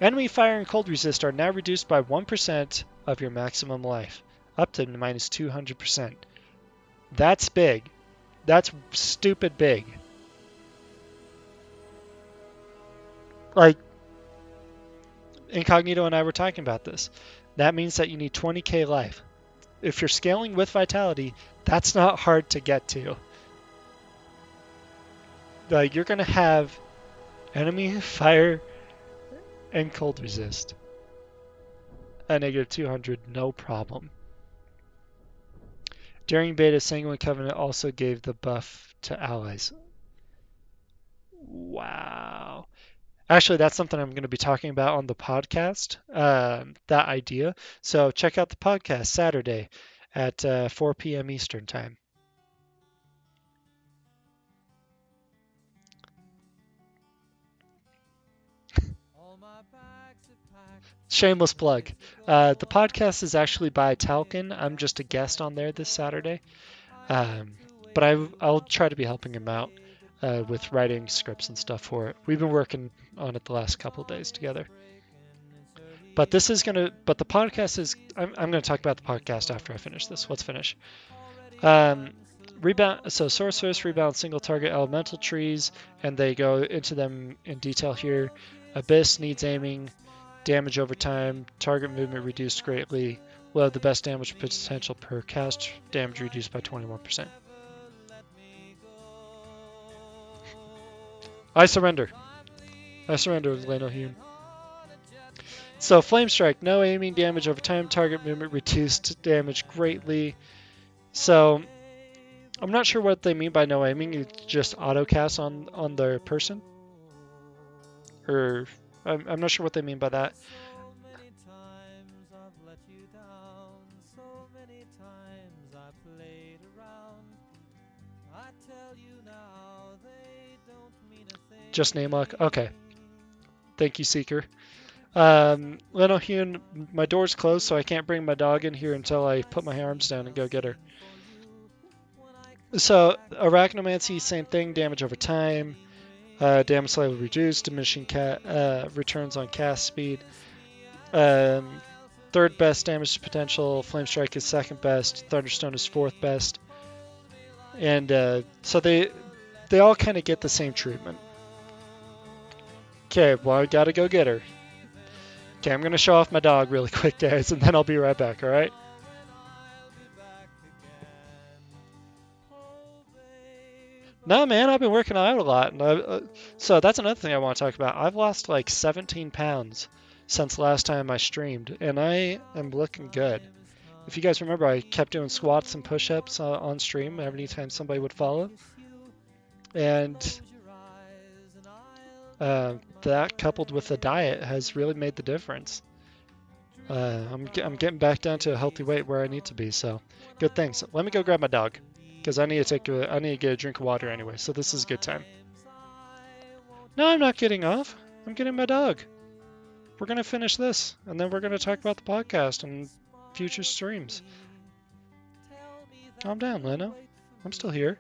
Enemy fire and cold resist are now reduced by 1% of your maximum life, up to minus 200%. That's big. That's stupid big. Like, Incognito and I were talking about this. That means that you need 20k life. If you're scaling with vitality, that's not hard to get to. Like, you're going to have enemy fire and cold resist. at -200, no problem. During beta, Sanguine Covenant also gave the buff to allies. Wow. Actually, that's something I'm going to be talking about on the podcast, that idea. So check out the podcast Saturday at 4 p.m. Eastern Time. Shameless plug. The podcast is actually by ToXeN. I'm just a guest on there this Saturday. Um, but I'll try to be helping him out with writing scripts and stuff for it. We've been working on it the last couple of days together. But the podcast is, I'm gonna talk about the podcast after I finish this. Let's finish. Um, Rebound. So sorceress rebound single target elemental trees, and they go into them in detail here. Abyss needs aiming, damage over time, target movement reduced greatly. Will have the best damage potential per cast, damage reduced by 21%. I surrender. I surrender, Leno Hune. So Flame Strike, no aiming, damage over time, target movement reduced, damage greatly. So I'm not sure what they mean by no aiming. It's just auto cast on their person, or I'm not sure what they mean by that. Just name lock. Okay. Thank you, Seeker. Leno Hune, my door's closed, so I can't bring my dog in here until I put my arms down and go get her. So Arachnomancy, same thing. Damage over time. Damage slightly reduced. Diminishing returns on cast speed. Third best damage potential. Flame Strike is second best. Thunderstone is fourth best. And so they all kind of get the same treatment. Okay, well, I gotta go get her. Okay, I'm gonna show off my dog really quick, guys, and then I'll be right back, alright? No, man, I've been working out a lot. And so that's another thing I want to talk about. I've lost like 17 pounds since last time I streamed, and I am looking good. If you guys remember, I kept doing squats and push-ups on stream every time somebody would follow. And that coupled with the diet has really made the difference. I'm getting back down to a healthy weight where I need to be, so good things. Let me go grab my dog, because I need to get a drink of water anyway, so this is a good time. No, I'm not getting off. I'm getting my dog. We're going to finish this, and then we're going to talk about the podcast and future streams. Calm down, Leno. I'm still here.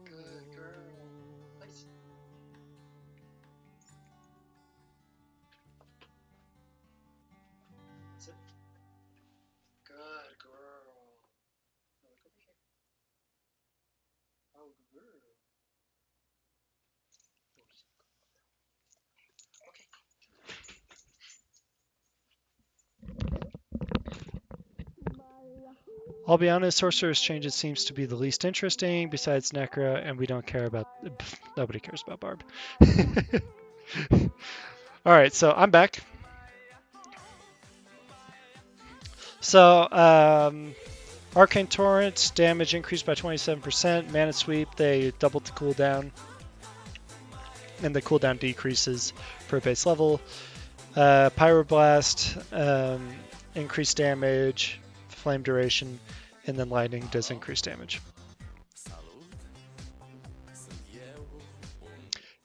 Good girl. Nice. Sit. Good girl. Look over here. Oh, good girl. I'll be honest, Sorcerer's Changes seems to be the least interesting besides Necra, and we don't care about... Nobody cares about Barb. Alright, so I'm back. So, Arcane Torrent, damage increased by 27%. Mana Sweep, they doubled the cooldown. And the cooldown decreases per base level. Pyroblast, increased damage, flame duration, and then lightning does increase damage.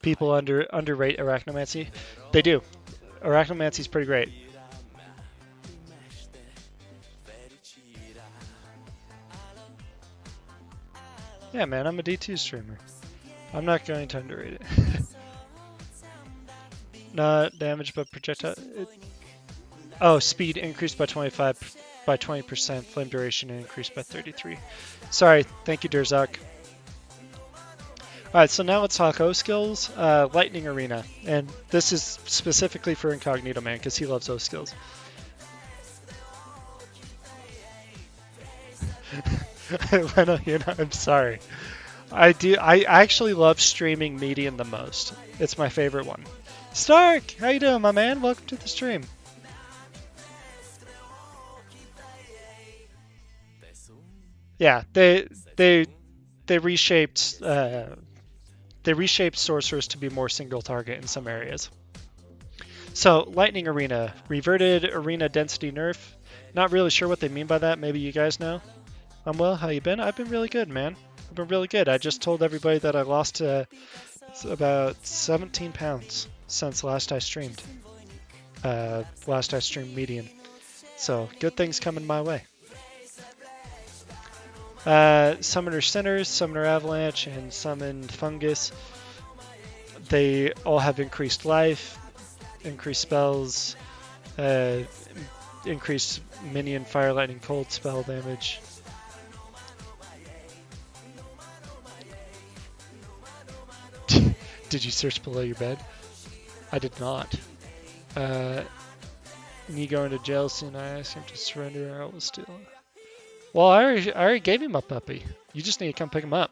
People underrate Arachnomancy. They do. Arachnomancy is pretty great. Yeah, man, I'm a D2 streamer. I'm not going to underrate it. Not damage, but projectile. Oh, speed increased by 20%. Flame duration increased by 33. Sorry, thank you, Durzak. All right, so now let's talk O skills. Lightning Arena, and this is specifically for Incognito Man because he loves O skills. Leno, I'm sorry. I do. I actually love streaming Median the most. It's my favorite one. Stark, how you doing, my man? Welcome to the stream. Yeah, they reshaped sorcerers to be more single target in some areas. So Lightning Arena, reverted arena density nerf. Not really sure what they mean by that. Maybe you guys know. I'm well. How you been? I've been really good, man. I've been really good. I just told everybody that I lost about 17 pounds since last I streamed. Last I streamed Median. So good things coming my way. Summoner Sinners, Summoner Avalanche, and Summoned Fungus. They all have increased life, increased spells, increased minion Fire, Lightning, Cold spell damage. Did you search below your bed? I did not. Me going to jail soon, I asked him to surrender or I will steal. Well, I already gave him a puppy. You just need to come pick him up.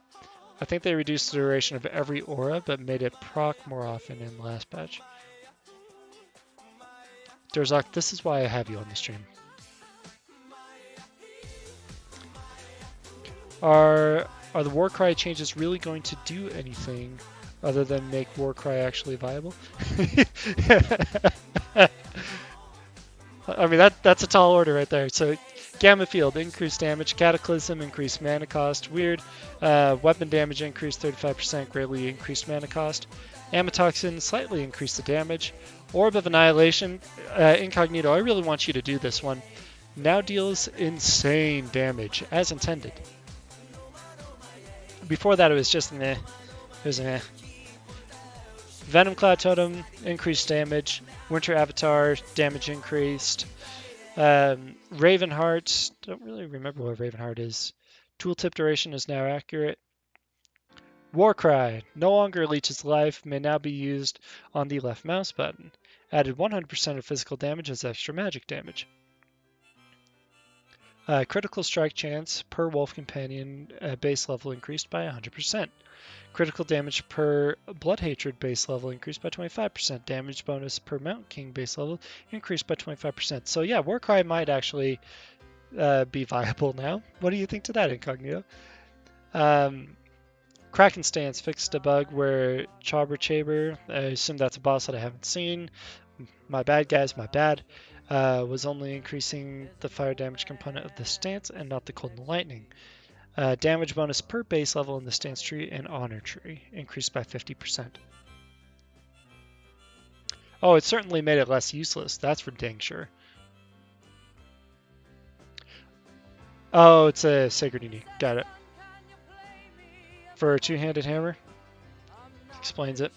I think they reduced the duration of every aura, but made it proc more often in the last patch. Durzak, this is why I have you on the stream. Are the Warcry changes really going to do anything other than make Warcry actually viable? I mean, that's a tall order right there. So Gamma Field, increased damage. Cataclysm, increased mana cost. Weird. Weapon damage increased 35%, greatly increased mana cost. ToXeN, slightly increased the damage. Orb of Annihilation, Incognito, I really want you to do this one. Now deals insane damage, as intended. Before that, it was just meh. It was meh. Venom Cloud Totem, increased damage. Winter Avatar, damage increased. Ravenheart, don't really remember what Ravenheart is. Tooltip duration is now accurate. Warcry, no longer leeches life, may now be used on the left mouse button. Added 100% of physical damage as extra magic damage. Critical strike chance per wolf companion base level increased by 100%. Critical damage per Blood Hatred base level increased by 25%. Damage bonus per Mountain King base level increased by 25%. So yeah, Warcry might actually be viable now. What do you think to that, Incognito? Kraken Stance fixed a bug where Chaber, I assume that's a boss that I haven't seen. My bad, guys, my bad. Was only increasing the fire damage component of the stance and not the cold and lightning. Damage bonus per base level in the stance tree and honor tree increased by 50%. Oh, it certainly made it less useless. That's for dang sure. Oh, it's a Sacred Unique. Got it. For a two-handed hammer. Explains it.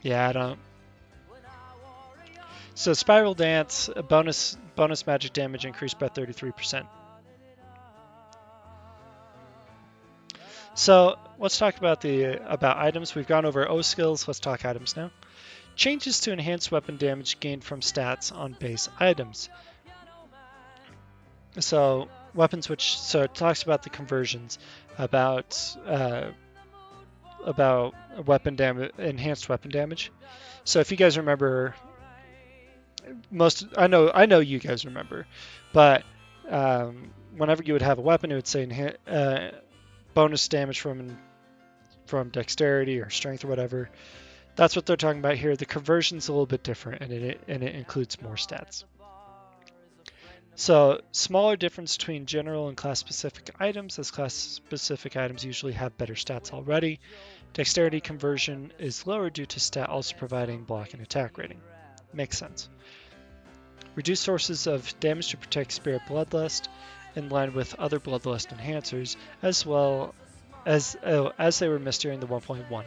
Yeah, I don't. So Spiral Dance, bonus magic damage increased by 33%. So let's talk about items. We've gone over O skills. Let's talk items now. Changes to enhanced weapon damage gained from stats on base items. So weapons so it talks about the conversions, about weapon damage, enhanced weapon damage. So if you guys remember, I know you guys remember, but whenever you would have a weapon, it would say bonus damage from dexterity or strength or whatever. That's what they're talking about here. The conversion's a little bit different, and it includes more stats. So smaller difference between general and class-specific items, as class-specific items usually have better stats already. Dexterity conversion is lower due to stat also providing block and attack rating. Makes sense. Reduce sources of damage to protect Spirit Bloodlust, in line with other Bloodlust enhancers, as well as they were missed during the 1.1.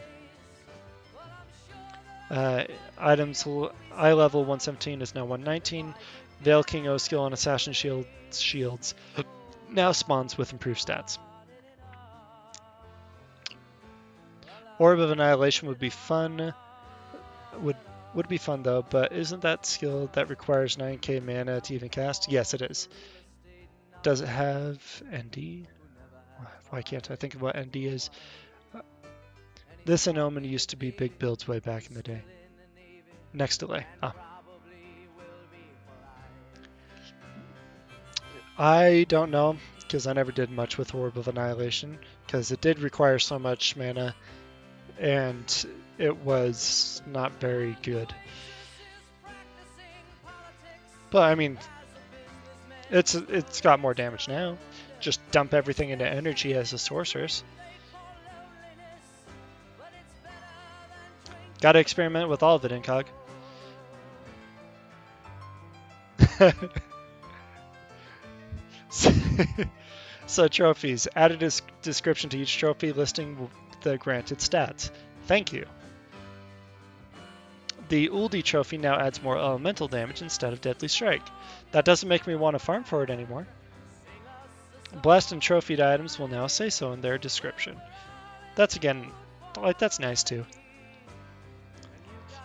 Items eye level 117 is now 119. Veil King O skill on Assassin shields now spawns with improved stats. Orb of Annihilation would be fun. Would be fun though, but isn't that skill that requires 9k mana to even cast? Yes, it is. Does it have ND? Why can't I think of what ND is? This and Omen used to be big builds way back in the day. Next delay. I don't know, because I never did much with Orb of Annihilation, because it did require so much mana, and it was not very good. But I mean, it's got more damage now. Just dump everything into energy as a sorceress. Gotta experiment with all of it, Incog. So trophies. Added a description to each trophy listing the granted stats. Thank you. The Uldi trophy now adds more elemental damage instead of deadly strike. That doesn't make me want to farm for it anymore. Blessed and trophied items will now say so in their description. That's again, like, that's nice too.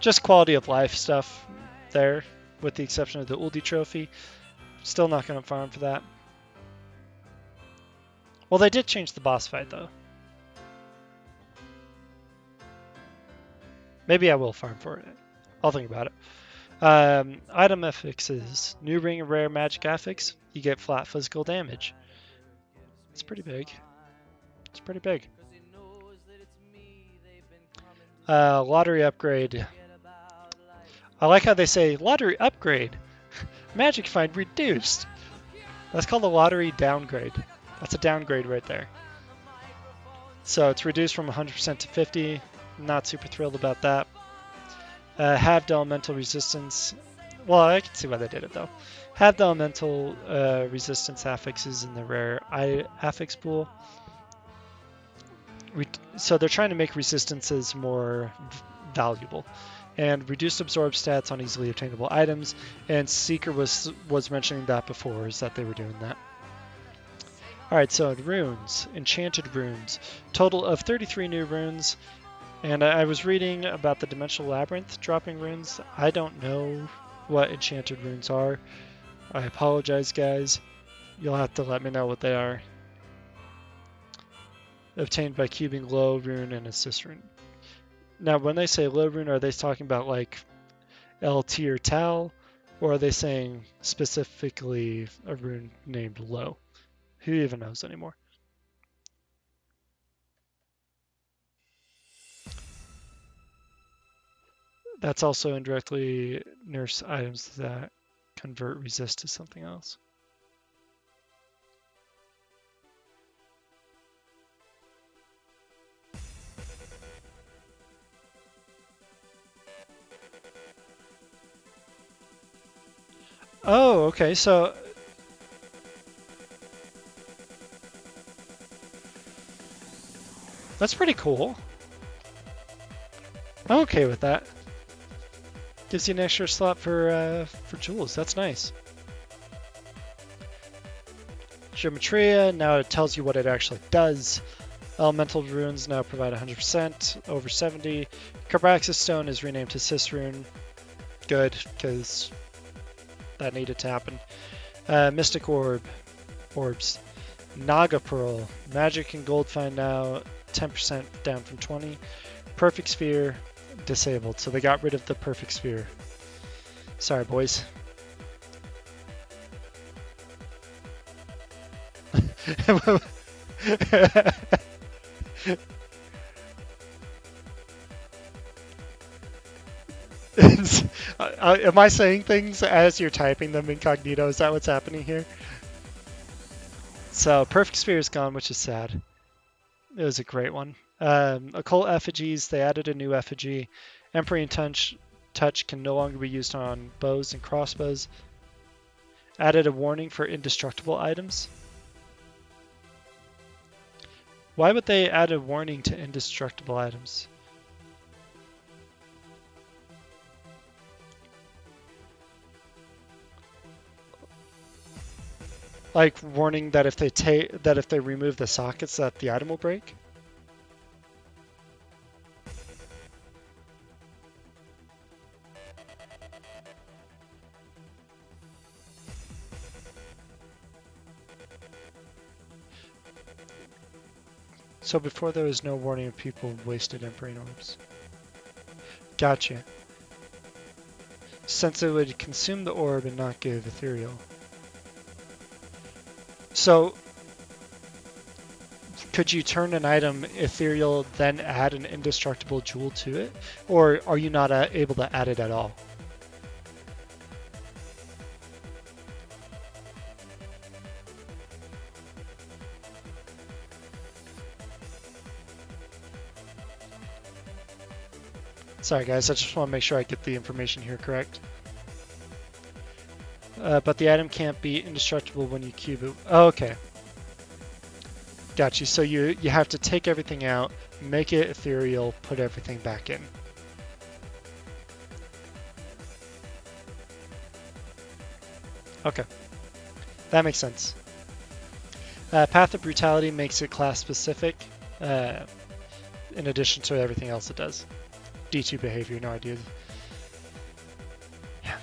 Just quality of life stuff there, with the exception of the Uldi trophy. Still not going to farm for that. Well, they did change the boss fight though. Maybe I will farm for it. I'll think about it. Item affixes. New ring and rare magic affix. You get flat physical damage. It's pretty big. It's pretty big. Lottery upgrade. I like how they say lottery upgrade. Magic find reduced. That's called a lottery downgrade. That's a downgrade right there. So it's reduced from 100% to 50. Not super thrilled about that. Halved elemental resistance. Well, I can see why they did it though. Halved elemental resistance affixes in the rare affix pool. So they're trying to make resistances more valuable. And reduced absorb stats on easily obtainable items. And Seeker was mentioning that before, is that they were doing that. Alright, so runes. Enchanted runes. Total of 33 new runes. And I was reading about the Dimensional Labyrinth dropping runes. I don't know what enchanted runes are. I apologize, guys. You'll have to let me know what they are. Obtained by cubing low rune and assist rune. Now, when they say low rune, are they talking about like LT or Tal? Or are they saying specifically a rune named low? Who even knows anymore? That's also indirectly nurse items that convert resist to something else. Oh, okay, so that's pretty cool. I'm okay with that. Gives you an extra slot for jewels. That's nice. Geometria, now it tells you what it actually does. Elemental runes now provide 100%, over 70. Carbraxis Stone is renamed to Cis Rune. Good, because that needed to happen. Mystic Orbs. Naga Pearl. Magic and Gold find now 10% down from 20. Perfect Sphere disabled, so they got rid of the Perfect Sphere. Sorry, boys. Am I saying things as you're typing them incognito? Is that what's happening here? So Perfect Sphere is gone, which is sad. It was a great one. Occult Effigies, they added a new effigy. Empyrean Touch can no longer be used on bows and crossbows. Added a warning for indestructible items. Why would they add a warning to indestructible items? Like warning that if they remove the sockets that the item will break? So before there was no warning of people wasted Emperor orbs. Gotcha. Since it would consume the orb and not give ethereal. So could you turn an item ethereal, then add an indestructible jewel to it? Or are you not able to add it at all? Sorry guys, I just want to make sure I get the information here correct. But the item can't be indestructible when you cube it. Oh, okay. Got you. So you have to take everything out, make it ethereal, put everything back in. Okay. That makes sense. Path of Brutality makes it class specific, in addition to everything else it does. D2 behavior, no idea. Yeah.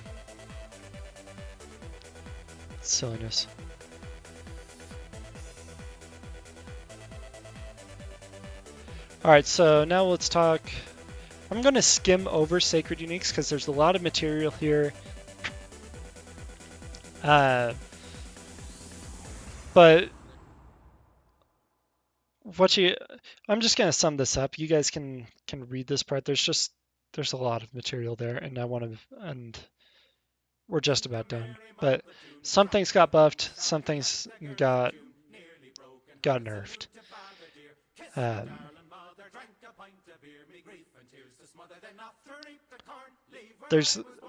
Silliness. Alright, so now let's talk. I'm going to skim over Sacred Uniques because there's a lot of material here. But I'm just going to sum this up. You guys can read this part. There's a lot of material there, and we're just about done. But some things got buffed, some things got nerfed.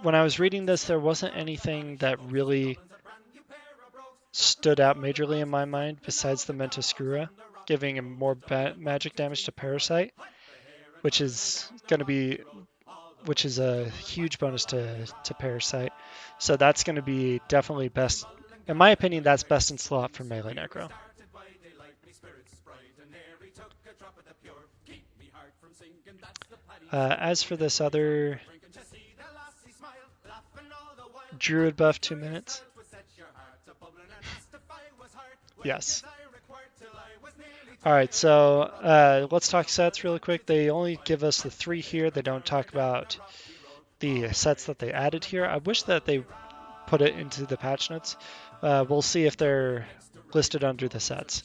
When I was reading this, there wasn't anything that really stood out majorly in my mind besides the Mentascura, giving him more magic damage to Parasite, which is a huge bonus to Parasite. So that's going to be definitely best. In my opinion, that's best in slot for melee Necro. As for this other Druid buff, 2 minutes. Yes. Alright, so let's talk sets really quick. They only give us the 3 here. They don't talk about the sets that they added here. I wish that they put it into the patch notes. We'll see if they're listed under the sets,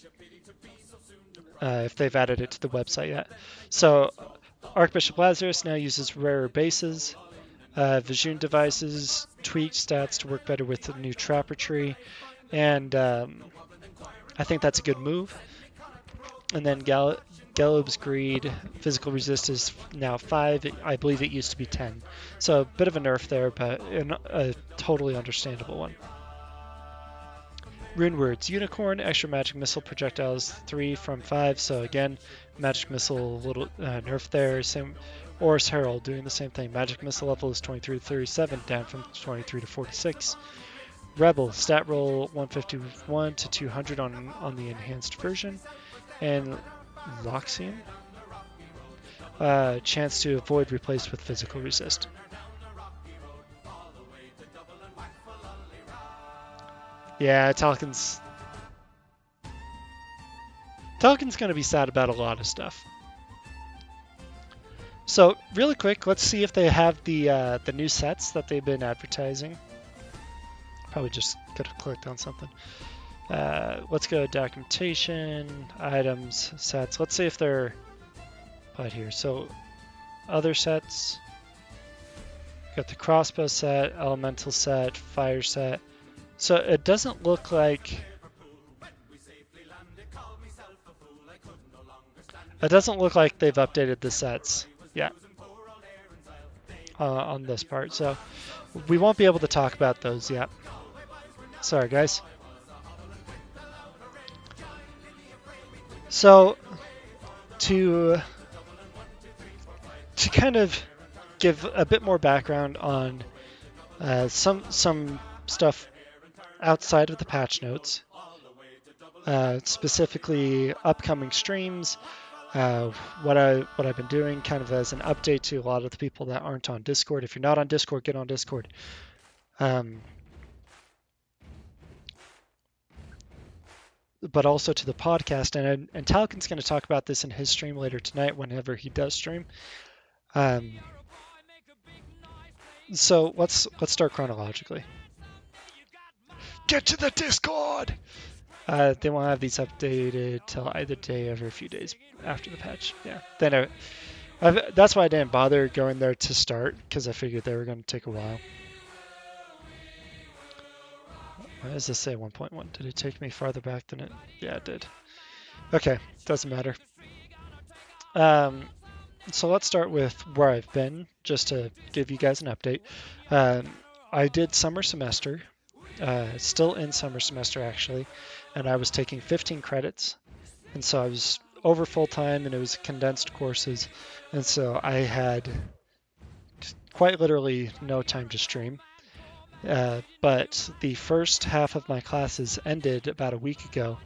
if they've added it to the website yet. So Archbishop Lazarus now uses rarer bases. Vision devices tweak stats to work better with the new Trapper tree, and I think that's a good move. And then Galob's Greed, physical resist is now 5. I believe it used to be 10. So a bit of a nerf there, but a totally understandable one. Rune Words, Unicorn, extra magic missile projectiles 3 from 5. So again, magic missile, little nerf there. Same. Oris Herald doing the same thing. Magic missile level is 23 to 37, down from 23 to 46. Rebel, stat roll 151 to 200 on the enhanced version. And Loxian, chance to avoid replaced with physical resist. Yeah, Talkin's going to be sad about a lot of stuff. So really quick, let's see if they have the new sets that they've been advertising. Probably just could have clicked on something. Let's go documentation, items, sets. Let's see if they're right here. So other sets. Got the crossbow set, elemental set, fire set. So it doesn't look like they've updated the sets yet on this part. So we won't be able to talk about those yet. Sorry, guys. So to kind of give a bit more background on some stuff outside of the patch notes, specifically upcoming streams, what I've been doing, kind of as an update to a lot of the people that aren't on Discord. If you're not on Discord, get on Discord. But also to the podcast, and Talcon's going to talk about this in his stream later tonight, whenever he does stream. So let's start chronologically. Get to the Discord. They won't have these updated till either day or a few days after the patch. Yeah. Then that's why I didn't bother going there to start, because I figured they were going to take a while. Why does this say 1.1? Did it take me farther back than it? Yeah, it did. Okay, doesn't matter. So let's start with where I've been, just to give you guys an update. I did summer semester, still in summer semester actually, and I was taking 15 credits, and so I was over full time, and it was condensed courses, and so I had quite literally no time to stream. But the first half of my classes ended about a week ago,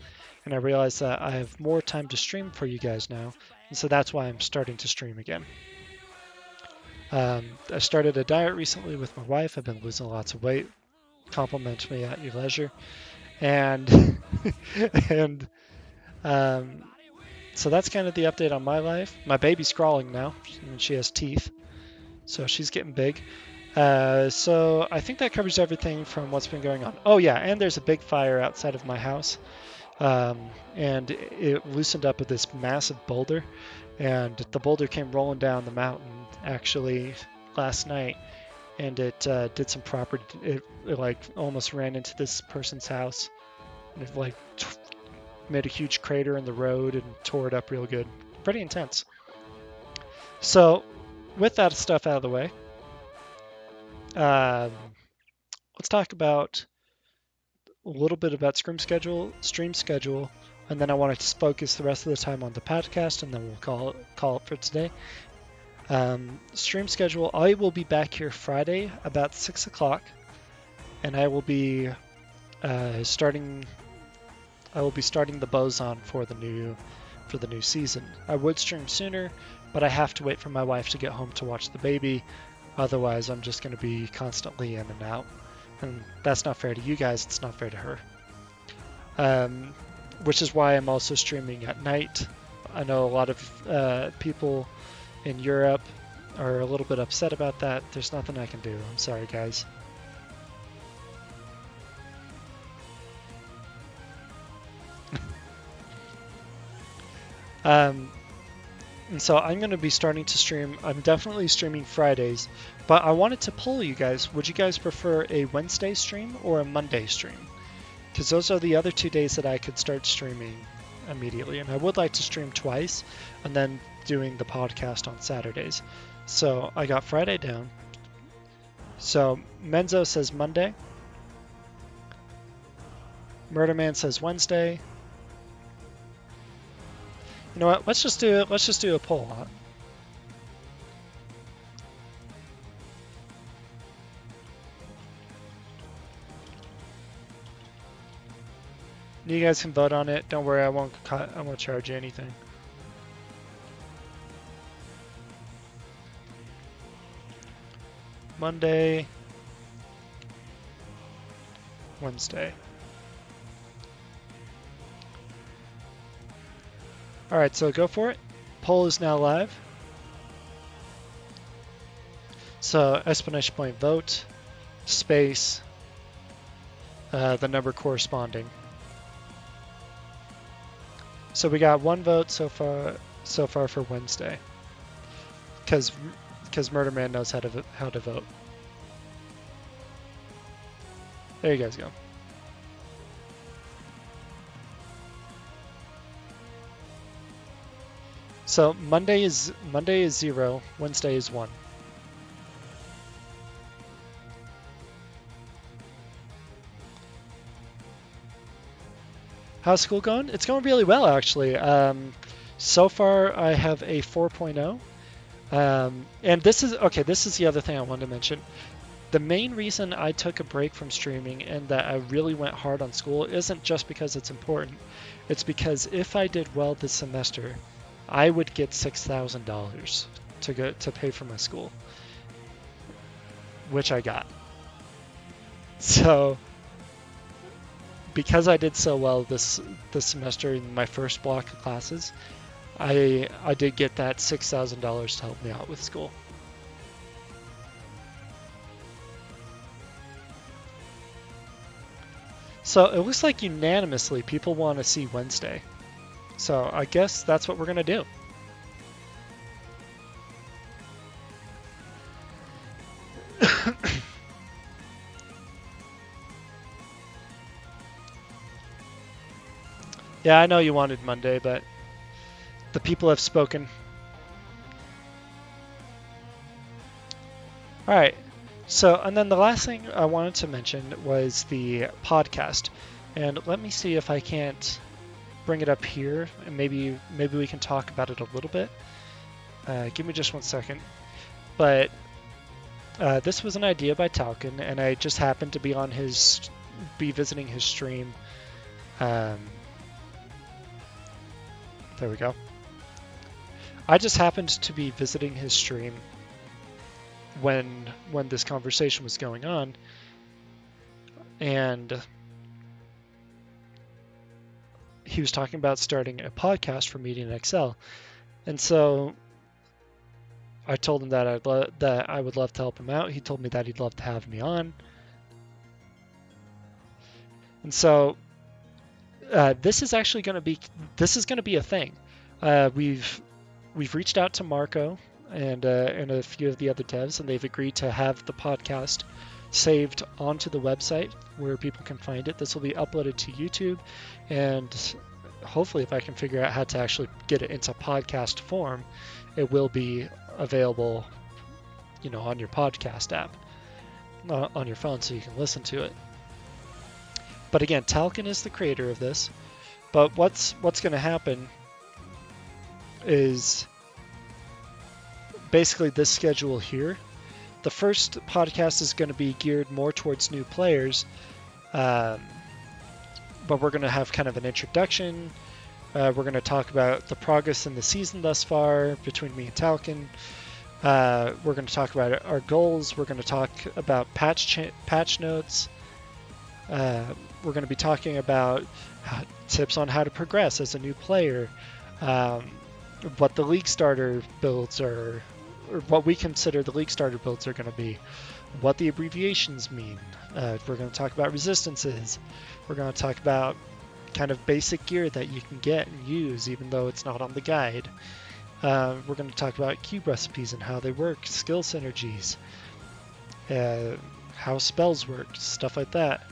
and I realized that I have more time to stream for you guys now, and so that's why I'm starting to stream again. I started a diet recently with my wife. I've been losing lots of weight. Compliment me at your leisure. And so that's kind of the update on my life. My baby's crawling now, and she has teeth, so she's getting big. So I think that covers everything from what's been going on. Oh yeah, and there's a big fire outside of my house, and it loosened up with this massive boulder, and the boulder came rolling down the mountain actually last night, and it did some property. It like almost ran into this person's house, and it like made a huge crater in the road and tore it up real good. Pretty intense. So with that stuff out of the way, let's talk about a little bit about stream schedule, and then I want to focus the rest of the time on the podcast, and then we'll call it for today. Stream schedule: I will be back here Friday about 6 o'clock, and I will be starting the Boson for the new season. I would stream sooner, but I have to wait for my wife to get home to watch the baby. Otherwise, I'm just going to be constantly in and out, and that's not fair to you guys. It's not fair to her. Which is why I'm also streaming at night. I know a lot of people in Europe are a little bit upset about that. There's nothing I can do. I'm sorry, guys. And so I'm going to be starting to stream. I'm definitely streaming Fridays, but I wanted to poll you guys. Would you guys prefer a Wednesday stream or a Monday stream? Because those are the other 2 days that I could start streaming immediately. And I would like to stream twice and then doing the podcast on Saturdays. So I got Friday down. So Menzo says Monday. Murderman says Wednesday. You know what? Let's just do a poll, huh? You guys can vote on it. Don't worry, I won't charge you anything. Monday, Wednesday. All right, so go for it. Poll is now live. So exclamation point vote, space, the number corresponding. So we got one vote so far for Wednesday, because Murderman knows how to vote. There you guys go. So Monday is 0, Wednesday is 1. How's school going? It's going really well, actually. So far, I have a 4.0. And this is the other thing I wanted to mention. The main reason I took a break from streaming and that I really went hard on school isn't just because it's important. It's because if I did well this semester, I would get $6,000 to pay for my school, which I got. So because I did so well this semester in my first block of classes, I did get that $6,000 to help me out with school. So it looks like unanimously people want to see Wednesday. So I guess that's what we're going to do. Yeah, I know you wanted Monday, but the people have spoken. All right. So, and then the last thing I wanted to mention was the podcast. And let me see if I can't bring it up here, and maybe we can talk about it a little bit. Give me just 1 second. But this was an idea by ToXeN, and I just happened to be visiting his stream. There we go. I just happened to be visiting his stream when this conversation was going on, and he was talking about starting a podcast for Media in Excel, and so I told him that that I would love to help him out. He told me that he'd love to have me on, and so this is going to be a thing. We've reached out to Marco and a few of the other devs, and they've agreed to have the podcast saved onto the website where people can find it. This will be uploaded to YouTube, and hopefully if I can figure out how to actually get it into podcast form, it will be available, on your podcast app, on your phone, so you can listen to it. But again, ToXeN is the creator of this, but what's going to happen is basically this schedule here. The first podcast is going to be geared more towards new players, but we're going to have kind of an introduction. We're going to talk about the progress in the season thus far between me and ToXeN. We're going to talk about our goals. We're going to talk about patch notes. We're going to be talking about tips on how to progress as a new player, what the league starter builds are, or what we consider the league starter builds are going to be, what the abbreviations mean. We're going to talk about resistances. We're going to talk about kind of basic gear that you can get and use even though it's not on the guide. We're going to talk about cube recipes and how they work, skill synergies, how spells work, stuff like that.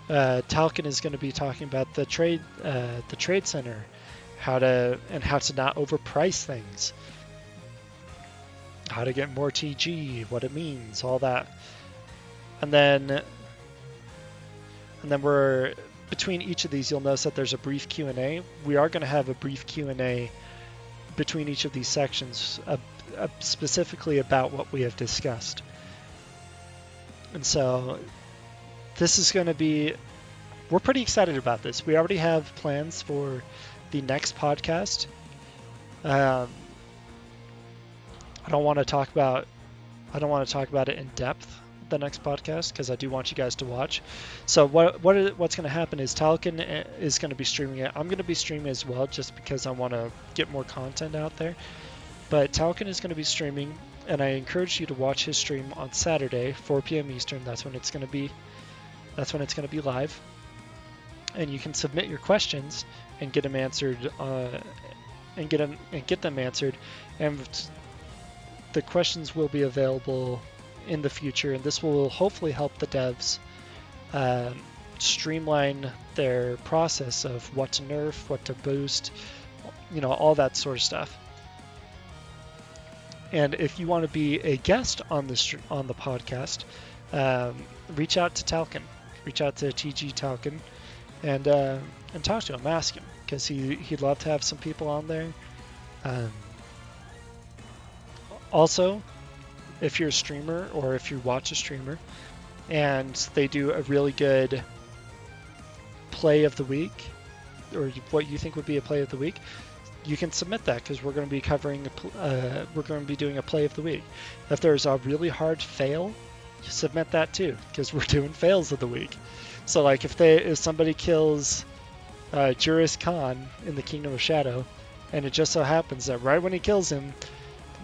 ToXeN is going to be talking about the trade center, how to not overprice things, how to get more TG, what it means, all that. And then we're between each of these, you'll notice that there's a brief Q&A. We are going to have a brief Q&A between each of these sections, specifically about what we have discussed. And so this is going to be, we're pretty excited about this. We already have plans for the next podcast. I don't want to talk about it in depth, the next podcast, because I do want you guys to watch. So what's going to happen is ToXeN is going to be streaming it. I'm going to be streaming as well, just because I want to get more content out there. But ToXeN is going to be streaming, and I encourage you to watch his stream on Saturday, 4 p.m. Eastern. That's when it's going to be live. And you can submit your questions and get them answered. And get them answered. And the questions will be available in the future, and this will hopefully help the devs streamline their process of what to nerf, what to boost, all that sort of stuff. And if you want to be a guest on the podcast, reach out to ToXeN, reach out to TG ToXeN, and talk to him, ask him, because he'd love to have some people on there Um, Also, if you're a streamer or if you watch a streamer and they do a really good play of the week, or what you think would be a play of the week, you can submit that because we're going to be we're going to be doing a play of the week. If there's a really hard fail, submit that too because we're doing fails of the week. So like if somebody kills Juris Khan in the Kingdom of Shadow, and it just so happens that right when he kills him,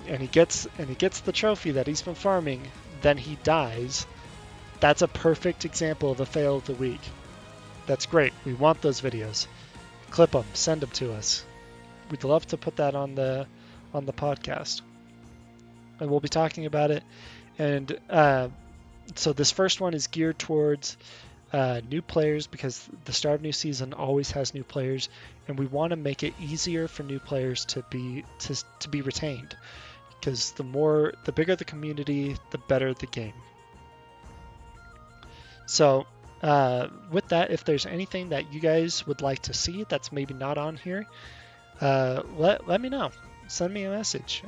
and he gets the trophy that he's been farming, then he dies. That's a perfect example of a fail of the week. That's great. We want those videos. Clip them, send them to us. We'd love to put that on the podcast, and we'll be talking about it. And so this first one is geared towards new players because the start of new season always has new players, and we want to make it easier for new players to be retained. Because the bigger the community, the better the game. So with that, if there's anything that you guys would like to see that's maybe not on here, let me know. Send me a message.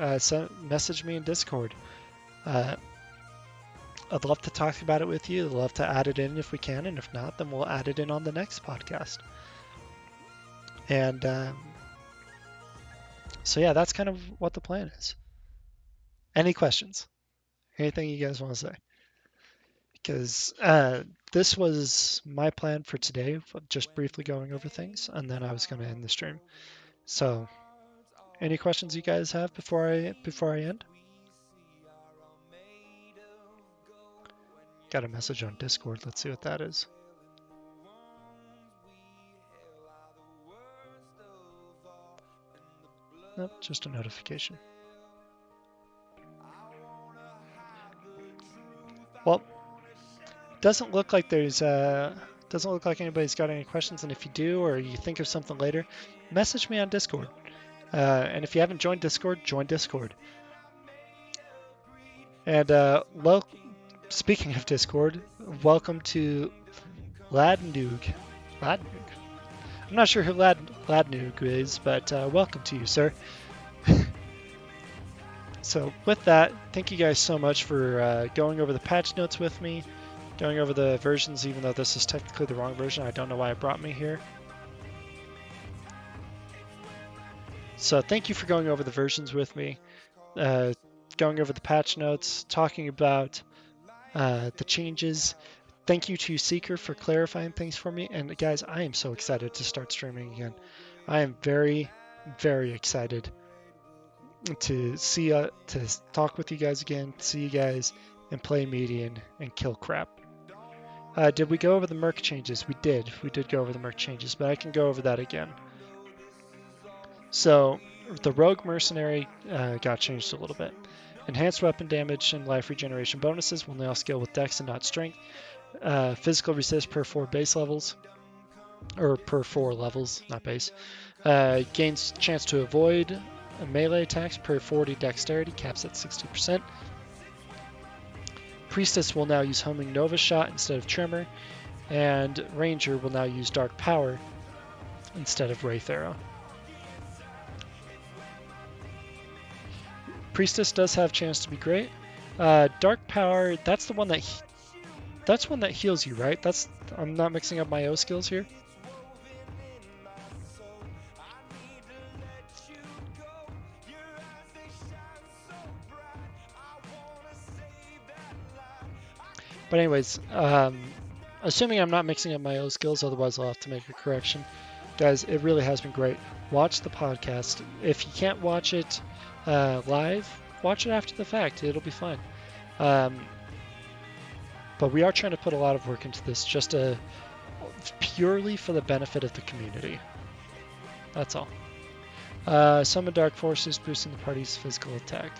Message me in Discord. I'd love to talk about it with you. I'd love to add it in if we can, and if not, then we'll add it in on the next podcast. And so yeah, that's kind of what the plan is. Any questions? Anything you guys want to say? Because this was my plan for today, just briefly going over things, and then I was going to end the stream. So, any questions you guys have before I end? Got a message on Discord. Let's see what that is. Nope, just a notification. Well, doesn't look like anybody's got any questions. And if you do, or you think of something later, message me on Discord. And if you haven't joined Discord, join Discord. And speaking of Discord, welcome to Ladnoog. I'm not sure who Ladnoog is, but welcome to you, sir. So with that, thank you guys so much for going over the patch notes with me, going over the versions, even though this is technically the wrong version. I don't know why it brought me here. So thank you for going over the versions with me, going over the patch notes, talking about the changes. Thank you to Seeker for clarifying things for me. And guys, I am so excited to start streaming again. I am very, very excited to talk with you guys again, see you guys, and play Median and kill crap. Did we go over the Merc changes? We did. We did go over the Merc changes, but I can go over that again. So the Rogue Mercenary got changed a little bit. Enhanced weapon damage and life regeneration bonuses will now scale with Dex and not Strength. Physical resist per 4 base levels, or per 4 levels, not base. Gains chance to avoid melee attacks per 40 dexterity, caps at 60%. Priestess will now use Homing Nova Shot instead of Tremor, and Ranger will now use Dark Power instead of Wraith Arrow. Priestess does have chance to be great. Dark Power, that's one that heals you, right? I'm not mixing up my O skills here. But anyways, assuming I'm not mixing up my O skills, otherwise I'll have to make a correction. Guys, it really has been great. Watch the podcast. If you can't watch it live, watch it after the fact. It'll be fine. But we are trying to put a lot of work into this, just purely for the benefit of the community. That's all. Summon Dark Forces, boosting the party's physical attack.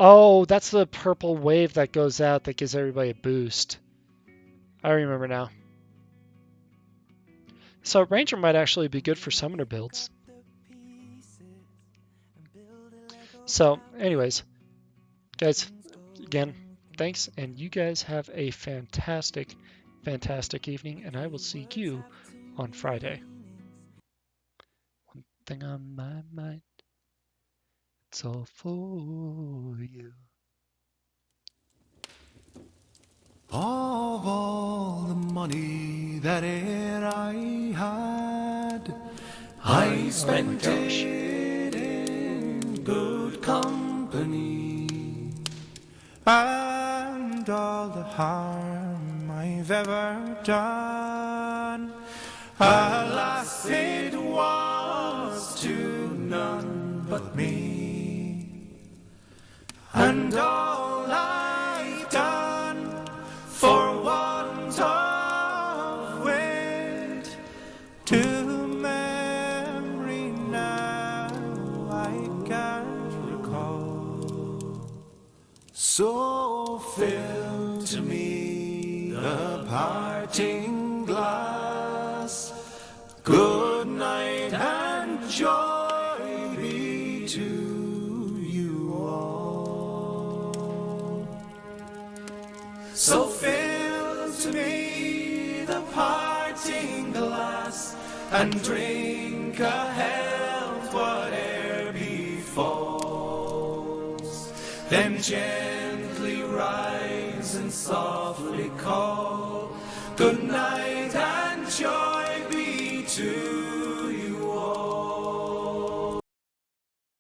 Oh, that's the purple wave that goes out that gives everybody a boost. I remember now. So Ranger might actually be good for summoner builds. So anyways, guys, again, thanks, and you guys have a fantastic, fantastic evening, and I will see you on Friday. One thing on my mind, it's all for you. Of all the money that e'er I had, I spent it in good company, and all the harm I've ever done, alas, it was to none but me, and all I've done for want of wit to memory now I can't recall. So fill to me the parting glass, good night and joy be to you all. So fill to me the parting glass, and drink a health whate'er befalls. Then gently rise and softly call, good night and joy be to